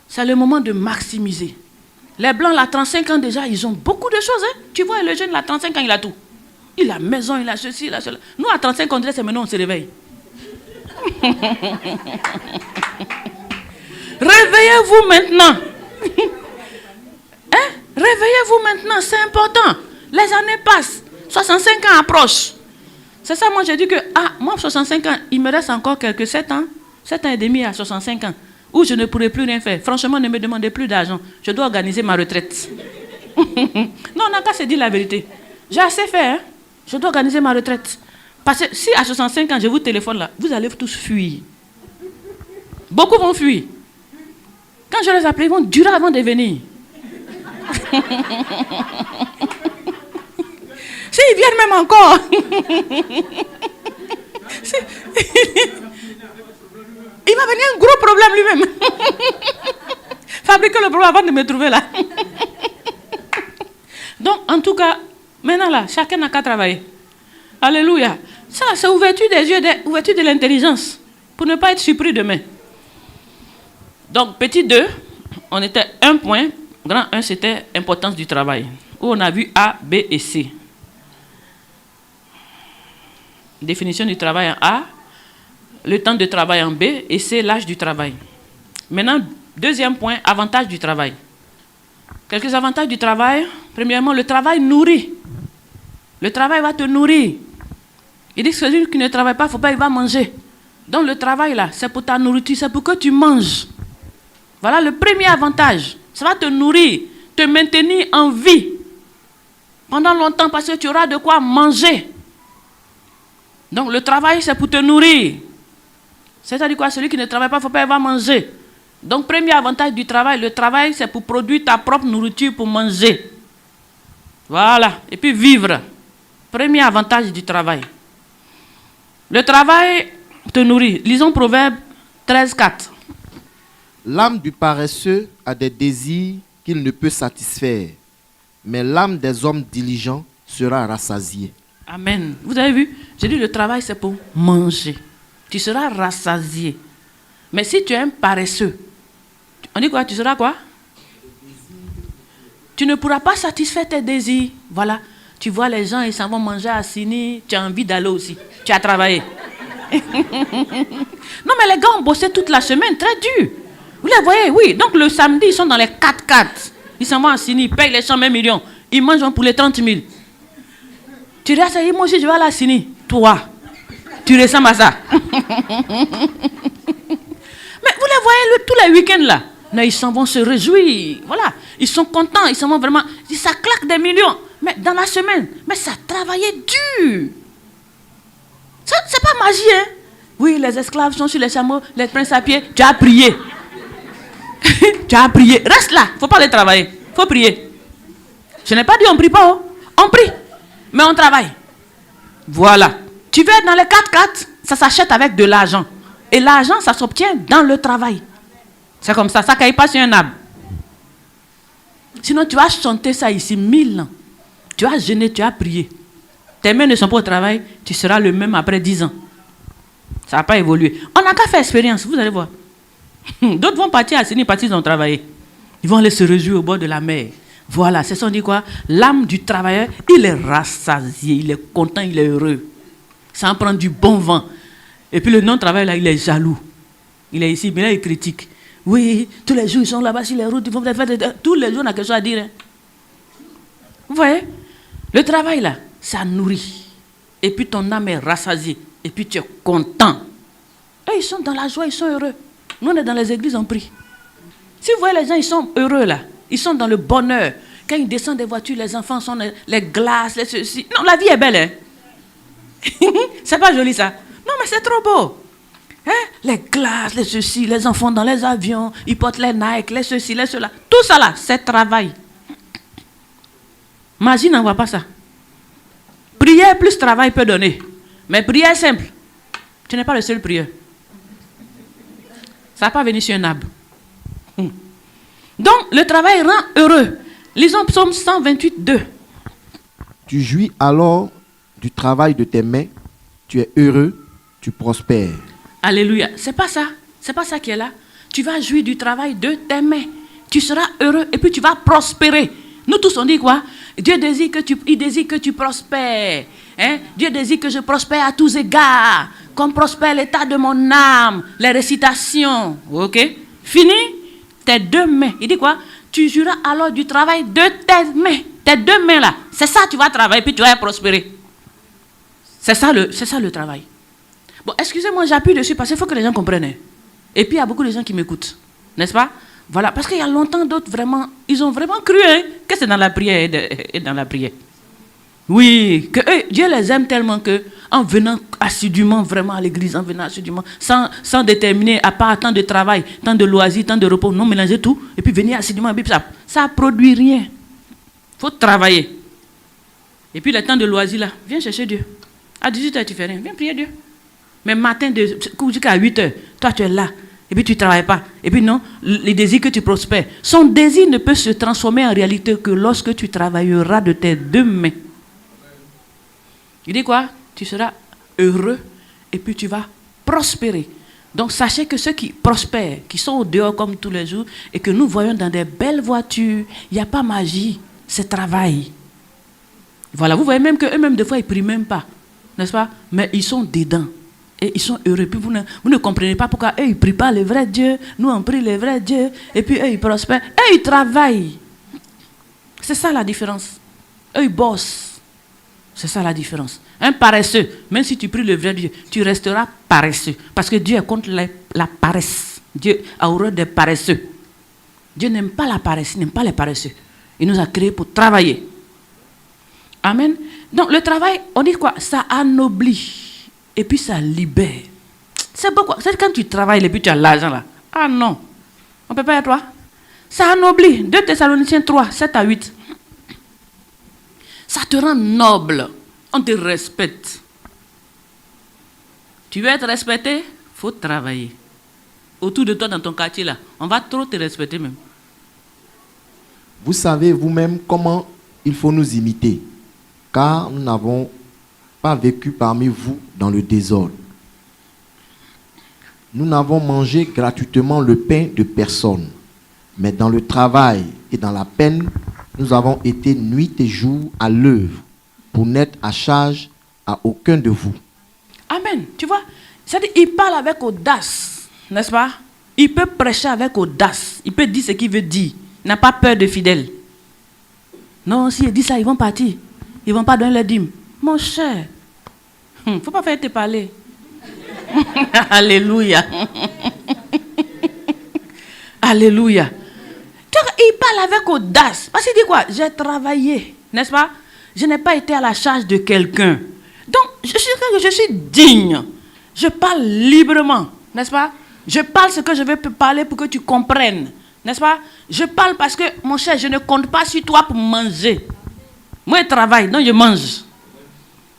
c'est le moment de maximiser. Les blancs, là, 35 ans déjà, ils ont beaucoup de choses. Hein? Tu vois, le jeune, là, 35 ans, il a tout. Il a maison, il a ceci, il a cela. Nous, à 35 ans, c'est maintenant on se réveille. Réveillez-vous maintenant. Hein? Réveillez-vous maintenant, c'est important. Les années passent, 65 ans approchent. C'est ça, moi, j'ai dit que, moi, 65 ans, il me reste encore quelques 7 ans et demi à 65 ans, où je ne pourrai plus rien faire. Franchement, ne me demandez plus d'argent. Je dois organiser ma retraite. Non, on n'a qu'à se dire la vérité. J'ai assez fait, hein. Je dois organiser ma retraite. Parce que si à 65 ans, je vous téléphone là, vous allez tous fuir. Beaucoup vont fuir. Quand je les appelle, ils vont durer avant de venir. S'ils viennent même encore. Il va venir un gros problème lui-même. Fabriquer le problème avant de me trouver là. Donc, en tout cas, maintenant là, chacun n'a qu'à travailler. Alléluia. Ça, c'est ouverture des yeux, ouverture de l'intelligence. Pour ne pas être surpris demain. Donc, petit 2, on était 1 point. Grand 1, c'était importance du travail. Où on a vu A, B et C. Définition du travail en A, le temps de travail en B et C, l'âge du travail. Maintenant, 2e point, avantage du travail. Quelques avantages du travail. Premièrement, le travail nourrit. Le travail va te nourrir. Il dit que celui qui ne travaille pas, il ne faut pas, il va manger. Donc le travail là, c'est pour ta nourriture, c'est pour que tu manges. Voilà le premier avantage. Ça va te nourrir, te maintenir en vie pendant longtemps parce que tu auras de quoi manger. Donc le travail, c'est pour te nourrir. C'est-à-dire quoi? Celui qui ne travaille pas, il ne faut pas, il va manger. Donc premier avantage du travail, le travail, c'est pour produire ta propre nourriture pour manger. Voilà. Et puis vivre. Premier avantage du travail. Le travail te nourrit. Lisons Proverbe 13:4.
L'âme du paresseux a des désirs qu'il ne peut satisfaire, mais l'âme des hommes diligents sera rassasiée.
Amen. Vous avez vu? J'ai dit le travail c'est pour manger. Tu seras rassasié. Mais si tu es un paresseux, on dit quoi? Tu seras quoi? Tu ne pourras pas satisfaire tes désirs. Voilà. Tu vois les gens, ils s'en vont manger à Sini, tu as envie d'aller aussi. Tu as travaillé. Non, mais les gars ont bossé toute la semaine, très dur. Vous les voyez, oui. Donc le samedi, ils sont dans les 4x4. Ils s'en vont à Sini, ils payent les 100 millions. Ils mangent pour les 30 000. Tu dis à ça, moi aussi je vais aller à Sini. Toi, tu ressembles à ça. Mais vous les voyez tous les week-ends là. Non, ils s'en vont se réjouir. Voilà. Ils sont contents, ils s'en vont vraiment. Ça claque des millions. Mais dans la semaine, mais ça travaillait dur. Ça, c'est pas magie, hein? Oui, les esclaves sont sur les chameaux, les princes à pied. Tu as prié. Tu as prié. Reste là. Il ne faut pas aller travailler. Il faut prier. Je n'ai pas dit on ne prie pas. Oh. On prie. Mais on travaille. Voilà. Tu veux être dans les 4x4, ça s'achète avec de l'argent. Et l'argent, ça s'obtient dans le travail. C'est comme ça. Ça ne caille pas sur un arbre. Sinon, tu vas chanter ça ici 1000 ans. Tu as jeûné, tu as prié. Tes mains ne sont pas au travail, tu seras le même après 10 ans. Ça n'a pas évolué. On n'a qu'à faire expérience, vous allez voir. D'autres vont partir à Sini, ils vont travailler. Ils vont aller se réjouir au bord de la mer. Voilà, c'est ça, on dit quoi? L'âme du travailleur, il est rassasié, il est content, il est heureux. Ça en prend du bon vent. Et puis le non-travailleur, là, il est jaloux. Il est ici, mais là, il critique. Oui, tous les jours, ils sont là-bas sur les routes, ils vont faire tous les jours, on a quelque chose à dire. Hein. Vous voyez? Le travail, là, ça nourrit. Et puis ton âme est rassasiée. Et puis tu es content. Et ils sont dans la joie, ils sont heureux. Nous, on est dans les églises, on prie. Si vous voyez les gens, ils sont heureux là. Ils sont dans le bonheur. Quand ils descendent des voitures, les enfants sont les glaces, les ceci. Non, la vie est belle, hein. C'est pas joli ça. Non, mais c'est trop beau. Hein? Les glaces, les ceci, les enfants dans les avions, ils portent les Nike, les ceci, les cela. Tout ça là, c'est travail. Magie n'envoie pas ça. Prière plus travail peut donner. Mais prière simple. Tu n'es pas le seul prieur. Ça n'a pas venu sur un arbre. Donc, le travail rend heureux. Lisons Psaume 128, 2.
Tu jouis alors du travail de tes mains, tu es heureux, tu prospères.
Alléluia. C'est pas ça. C'est pas ça qui est là. Tu vas jouir du travail de tes mains. Tu seras heureux et puis tu vas prospérer. Nous tous on dit quoi? Dieu désire il désire que tu prospères. Hein? Dieu désire que je prospère à tous égards. Comme prospère l'état de mon âme. Les récitations. Ok? Fini? Tes deux mains. Il dit quoi? Tu jouiras alors du travail de tes mains. Tes deux mains là. C'est ça, tu vas travailler puis tu vas prospérer. C'est ça le travail. Bon, excusez-moi, j'appuie dessus parce qu'il faut que les gens comprennent. Hein? Et puis il y a beaucoup de gens qui m'écoutent. N'est-ce pas? Voilà, parce qu'il y a longtemps d'autres vraiment, ils ont vraiment cru hein, que c'est dans la prière et dans la prière. Oui, que Dieu les aime tellement que en venant assidûment vraiment à l'église, en venant assidûment, sans déterminer à part tant de travail, tant de loisirs, tant de repos, non, mélanger tout, et puis venir assidûment à la Bible, ça ne produit rien. Il faut travailler. Et puis le temps de loisirs là, viens chercher Dieu. À 18h tu fais rien, viens prier Dieu. Mais matin, jusqu'à 8h, toi tu es là. Et puis tu ne travailles pas. Et puis non, les désirs que tu prospères. Son désir ne peut se transformer en réalité que lorsque tu travailleras de tes deux mains. Il dit quoi? Tu seras heureux et puis tu vas prospérer. Donc sachez que ceux qui prospèrent, qui sont au dehors comme tous les jours et que nous voyons dans des belles voitures, il n'y a pas magie, c'est travail. Voilà, vous voyez même qu'eux-mêmes des fois ils ne prient même pas. N'est-ce pas? Mais ils sont dedans. Et ils sont heureux. Puis vous ne comprenez pas pourquoi eux, ils ne prient pas le vrai Dieu. Nous, on prie le vrai Dieu. Et puis eux, ils prospèrent. Eux, ils travaillent. C'est ça la différence. Eux, ils bossent. C'est ça la différence. Un paresseux, même si tu pries le vrai Dieu, tu resteras paresseux. Parce que Dieu est contre la paresse. Dieu a horreur des paresseux. Dieu n'aime pas la paresse, il n'aime pas les paresseux. Il nous a créés pour travailler. Amen. Donc le travail, on dit quoi? Ça anoblit. Et puis ça libère. C'est beau quoi? C'est quand tu travailles et puis tu as l'argent là. Ah non. On ne peut pas être toi. Ça anoblit. 2 Thessaloniciens 3, 7 à 8. Ça te rend noble. On te respecte. Tu veux être respecté? Il faut travailler. Autour de toi, dans ton quartier là, on va trop te respecter même.
Vous savez vous-même comment il faut nous imiter, car nous n'avons pas vécu parmi vous dans le désordre. Nous n'avons mangé gratuitement le pain de personne, mais dans le travail et dans la peine, nous avons été nuit et jour à l'œuvre pour n'être à charge à aucun de vous.
Amen. Tu vois, c'est-à-dire il parle avec audace, n'est-ce pas? Il peut prêcher avec audace. Il peut dire ce qu'il veut dire. Il n'a pas peur de fidèles. Non, si il dit ça, ils vont partir. Ils ne vont pas donner leur dîme. Mon cher, il ne faut pas faire te parler. Alléluia. Alléluia. Il parle avec audace. Parce qu'il dit quoi? J'ai travaillé, n'est-ce pas? Je n'ai pas été à la charge de quelqu'un. Donc, je suis digne. Je parle librement, n'est-ce pas? Je parle ce que je veux parler pour que tu comprennes, n'est-ce pas? Je parle parce que, mon cher, je ne compte pas sur toi pour manger. Moi, je travaille, donc je mange.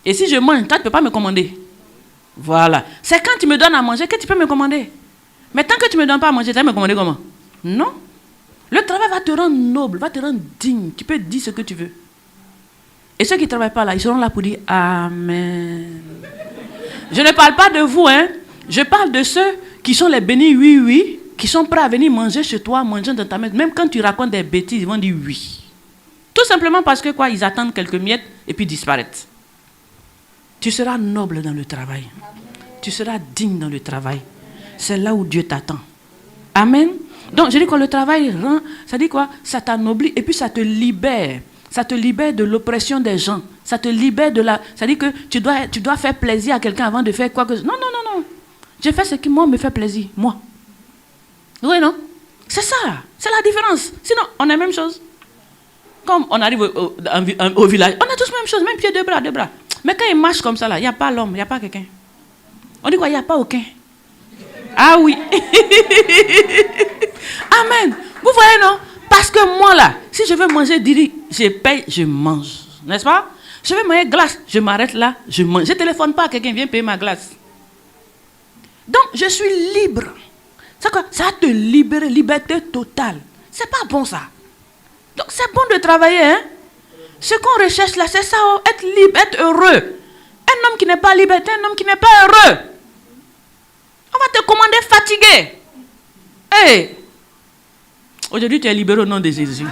Et si je mange, toi, tu ne peux pas me commander. Voilà. C'est quand tu me donnes à manger que tu peux me commander. Mais tant que tu ne me donnes pas à manger, tu vas me commander comment? Non. Le travail va te rendre noble, va te rendre digne. Tu peux dire ce que tu veux. Et ceux qui ne travaillent pas là, ils seront là pour dire Amen. Je ne parle pas de vous, hein. Je parle de ceux qui sont les bénis, oui, oui, qui sont prêts à venir manger chez toi, manger dans ta maison. Même quand tu racontes des bêtises, ils vont dire oui. Tout simplement parce que quoi, ils attendent quelques miettes et puis disparaissent. Tu seras noble dans le travail. Tu seras digne dans le travail. C'est là où Dieu t'attend. Amen. Donc, je dis que le travail rend, ça dit quoi? Ça t'anoblit et puis ça te libère. Ça te libère de l'oppression des gens. Ça te libère de la... Ça dit que tu dois faire plaisir à quelqu'un avant de faire quoi que... Non, non, non, non. Je fais ce qui, moi, me fait plaisir. Moi. Oui, non? C'est ça. C'est la différence. Sinon, on a la même chose. Comme on arrive au village, on a tous la même chose. Même pied, deux bras, deux bras. Mais quand il marche comme ça, là, il n'y a pas l'homme, il n'y a pas quelqu'un. On dit quoi? Il n'y a pas aucun. Ah oui. Amen. Vous voyez, non? Parce que moi, là, si je veux manger diri, je paye, je mange. N'est-ce pas? Je veux manger glace, je m'arrête là, je mange. Je ne téléphone pas à quelqu'un, viens payer ma glace. Donc, je suis libre. C'est quoi? Ça va te libérer, liberté totale. C'est pas bon, ça. Donc, c'est bon de travailler, hein? Ce qu'on recherche là, c'est ça, être libre, être heureux. Un homme qui n'est pas libre est un homme qui n'est pas heureux. On va te commander fatigué. Hey! Aujourd'hui, tu es libéré au nom de Jésus.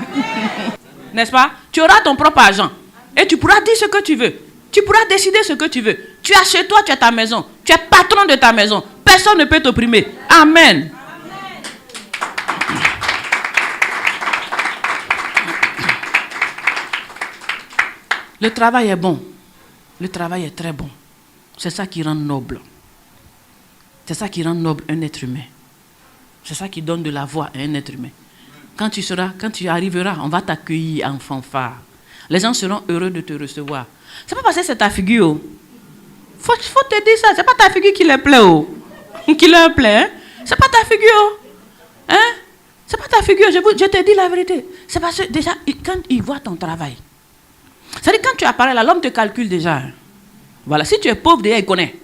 N'est-ce pas? Tu auras ton propre argent. Et tu pourras dire ce que tu veux. Tu pourras décider ce que tu veux. Tu as chez toi, tu as ta maison. Tu es patron de ta maison. Personne ne peut t'opprimer. Amen. Le travail est bon. Le travail est très bon. C'est ça qui rend noble. C'est ça qui rend noble un être humain. C'est ça qui donne de la voix à un être humain. Quand tu arriveras, on va t'accueillir en fanfare. Les gens seront heureux de te recevoir. C'est pas parce que c'est ta figure. Faut te dire ça. C'est pas ta figure qui les plaît. Qui leur plaît. Hein? C'est pas ta figure. Hein? C'est pas ta figure. Je te dis la vérité. C'est parce que déjà, quand ils voient ton travail, c'est-à-dire quand tu apparais là, l'homme te calcule déjà. Voilà. Si tu es pauvre, déjà, il connaît.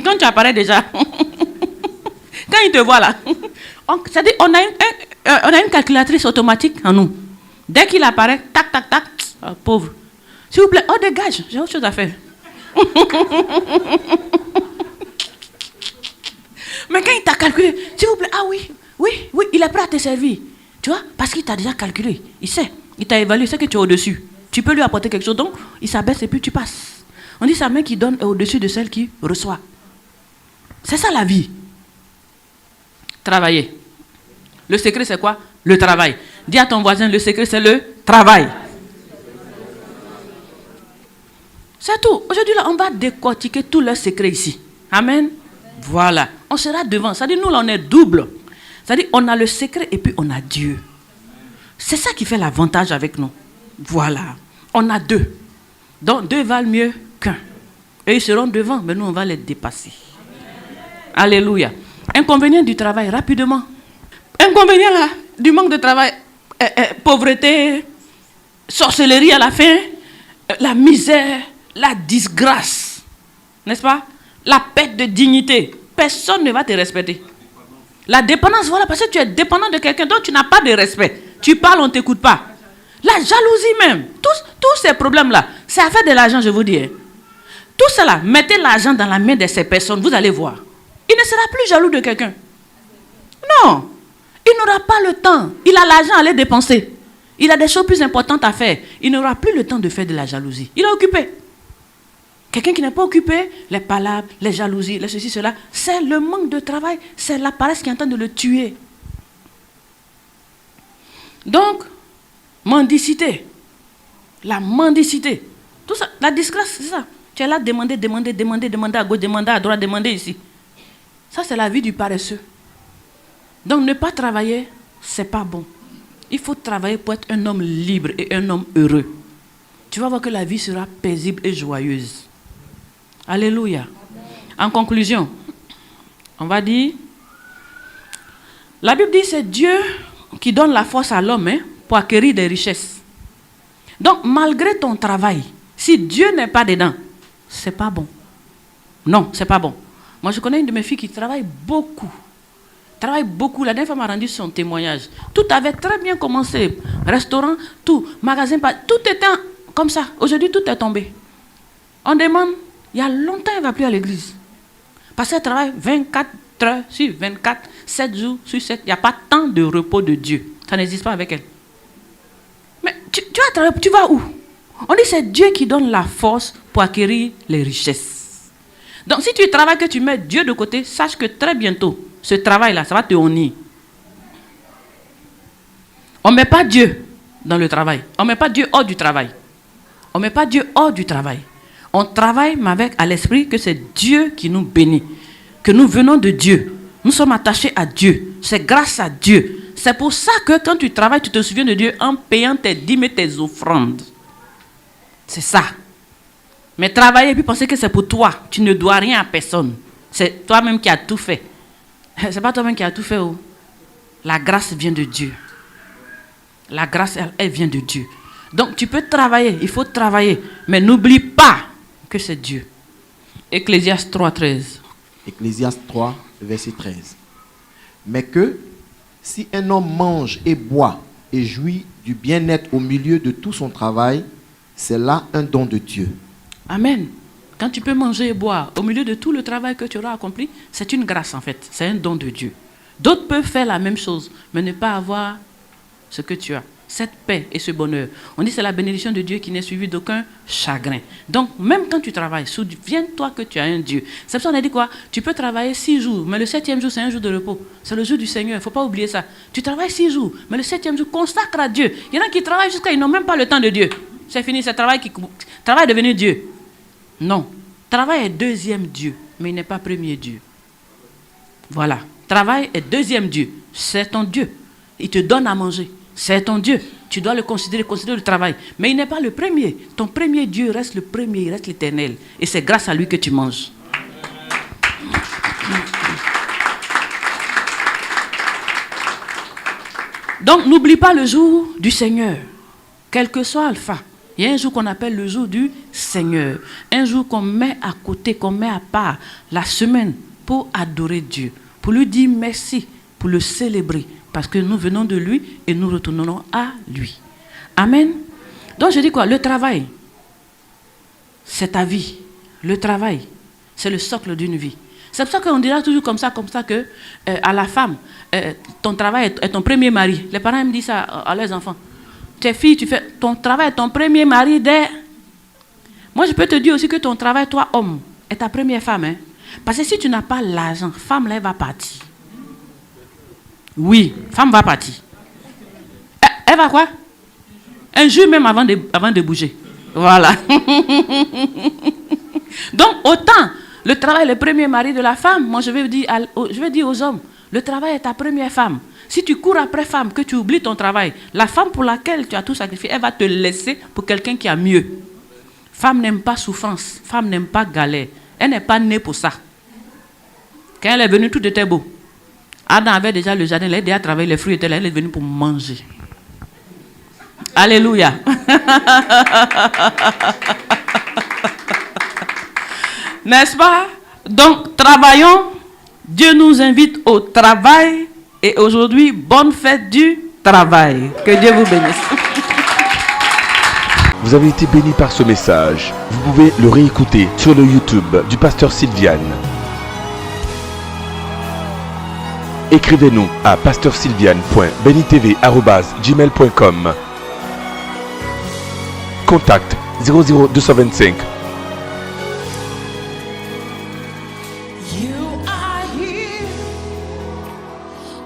Quand tu apparais déjà. Quand il te voit là. C'est-à-dire on a une calculatrice automatique en nous. Dès qu'il apparaît, tac, tac, tac, pauvre. S'il vous plaît, dégage, j'ai autre chose à faire. Mais quand il t'a calculé, s'il vous plaît, oui, il est prêt à te servir. Tu vois, parce qu'il t'a déjà calculé. Il sait, il t'a évalué, il sait que tu es au-dessus. Tu peux lui apporter quelque chose, donc il s'abaisse et puis tu passes. On dit sa main qui donne est au-dessus de celle qui reçoit. C'est ça la vie. Travailler. Le secret, c'est quoi? Le travail. Dis à ton voisin, le secret, c'est le travail. C'est tout. Aujourd'hui, là, on va décortiquer tous leurs secrets ici. Amen. Voilà. On sera devant. C'est-à-dire, nous, là, on est double. C'est-à-dire, on a le secret et puis on a Dieu. C'est ça qui fait l'avantage avec nous. Voilà. On a deux. Donc, deux valent mieux qu'un. Et ils seront devant, mais nous, on va les dépasser. Alléluia. Inconvénient du travail, rapidement. Inconvénient, là, du manque de travail. Pauvreté, sorcellerie à la fin, la misère, la disgrâce. N'est-ce pas? La perte de dignité. Personne ne va te respecter. La dépendance, voilà, parce que tu es dépendant de quelqu'un, donc tu n'as pas de respect. Tu parles, on ne t'écoute pas. La jalousie même, tous ces problèmes-là, c'est affaire de l'argent, je vous dis. Tout cela, mettez l'argent dans la main de ces personnes, vous allez voir. Il ne sera plus jaloux de quelqu'un. Non, il n'aura pas le temps. Il a l'argent à aller dépenser. Il a des choses plus importantes à faire. Il n'aura plus le temps de faire de la jalousie. Il est occupé. Quelqu'un qui n'est pas occupé, les palabres, les jalousies, les ceci, cela, c'est le manque de travail, c'est la paresse qui est en train de le tuer. Donc, mendicité, la mendicité, tout ça, la disgrâce, c'est ça. Tu es là, demander à gauche, demander à droite, demander ici. Ça, c'est la vie du paresseux. Donc, ne pas travailler, c'est pas bon. Il faut travailler pour être un homme libre et un homme heureux. Tu vas voir que la vie sera paisible et joyeuse. Alléluia. En conclusion, on va dire, la Bible dit c'est Dieu qui donne la force à l'homme pour acquérir des richesses. Donc, malgré ton travail, si Dieu n'est pas dedans, c'est pas bon. Non, c'est pas bon. Moi, je connais une de mes filles qui travaille beaucoup. La dernière fois, m'a rendu son témoignage. Tout avait très bien commencé. Restaurant, tout, magasin, tout était comme ça. Aujourd'hui, tout est tombé. On demande, il y a longtemps, elle ne va plus à l'église. Parce qu'elle travaille 24 heures sur 24, 7 jours sur 7. Il n'y a pas tant de repos de Dieu. Ça n'existe pas avec elle. Mais tu vas travailler, tu vas où? On dit que c'est Dieu qui donne la force pour acquérir les richesses. Donc si tu travailles, que tu mets Dieu de côté, sache que très bientôt, ce travail-là, ça va te honnir. On ne met pas Dieu dans le travail. On ne met pas Dieu hors du travail. On ne met pas Dieu hors du travail. On travaille, mais avec à l'esprit que c'est Dieu qui nous bénit. Que nous venons de Dieu. Nous sommes attachés à Dieu. C'est grâce à Dieu. C'est pour ça que quand tu travailles, tu te souviens de Dieu en payant tes dîmes et tes offrandes. C'est ça. Mais travailler et puis penser que c'est pour toi. Tu ne dois rien à personne. C'est toi-même qui as tout fait. C'est pas toi-même qui as tout fait. Oh. La grâce vient de Dieu. La grâce, elle vient de Dieu. Donc tu peux travailler, il faut travailler. Mais n'oublie pas que c'est Dieu. Ecclésiaste 3, 13.
Ecclésiaste 3, verset 13. Mais que si un homme mange et boit et jouit du bien-être au milieu de tout son travail, c'est là un don de Dieu.
Amen. Quand tu peux manger et boire au milieu de tout le travail que tu auras accompli, c'est une grâce en fait. C'est un don de Dieu. D'autres peuvent faire la même chose, mais ne pas avoir ce que tu as. Cette paix et ce bonheur. On dit que c'est la bénédiction de Dieu qui n'est suivie d'aucun chagrin. Donc, même quand tu travailles, souviens-toi que tu as un Dieu. C'est pour ça qu'on a dit quoi? Tu peux travailler 6 jours, mais le 7e jour, c'est un jour de repos. C'est le jour du Seigneur, il ne faut pas oublier ça. Tu travailles 6 jours, mais le 7e jour, consacre à Dieu. Il y en a qui travaillent jusqu'à ils n'ont même pas le temps de Dieu. C'est fini, c'est travail est devenu Dieu. Non. Travail est deuxième Dieu, mais il n'est pas premier Dieu. Voilà. Travail est deuxième Dieu. C'est ton Dieu. Il te donne à manger. C'est ton Dieu. Tu dois le considérer le travail. Mais il n'est pas le premier. Ton premier Dieu reste le premier, il reste l'éternel. Et c'est grâce à lui que tu manges. Donc, n'oublie pas le jour du Seigneur. Quel que soit Alpha. Il y a un jour qu'on appelle le jour du Seigneur. Un jour qu'on met à côté, qu'on met à part la semaine pour adorer Dieu. Pour lui dire merci, pour le célébrer. Parce que nous venons de lui et nous retournons à lui. Amen. Donc je dis quoi? Le travail, c'est ta vie. Le travail, c'est le socle d'une vie. C'est pour ça qu'on dira toujours comme ça que à la femme, ton travail est ton premier mari. Les parents me disent ça à leurs enfants. Tes filles, tu fais ton travail est ton premier mari dès... Moi, je peux te dire aussi que ton travail, toi, homme, est ta première femme. Hein? Parce que si tu n'as pas l'argent, femme, là, elle va partir. Oui, femme va partir. Elle va quoi? Un jour même avant de bouger. Voilà. Donc, autant le travail est le premier mari de la femme, moi je vais dire aux hommes, le travail est ta première femme. Si tu cours après femme, que tu oublies ton travail, la femme pour laquelle tu as tout sacrifié, elle va te laisser pour quelqu'un qui a mieux. Femme n'aime pas souffrance, femme n'aime pas galère. Elle n'est pas née pour ça. Quand elle est venue, tout était beau. Adam avait déjà le jardin, elle a déjà travaillé, les fruits étaient là, elle est venue pour manger. Alléluia. N'est-ce pas? Donc, travaillons. Dieu nous invite au travail. Et aujourd'hui, bonne fête du travail. Que Dieu vous bénisse.
Vous avez été béni par ce message. Vous pouvez le réécouter sur le YouTube du pasteur Sylviane. Écrivez-nous à pasteursylviane.benitv@gmail.com. Contact 00225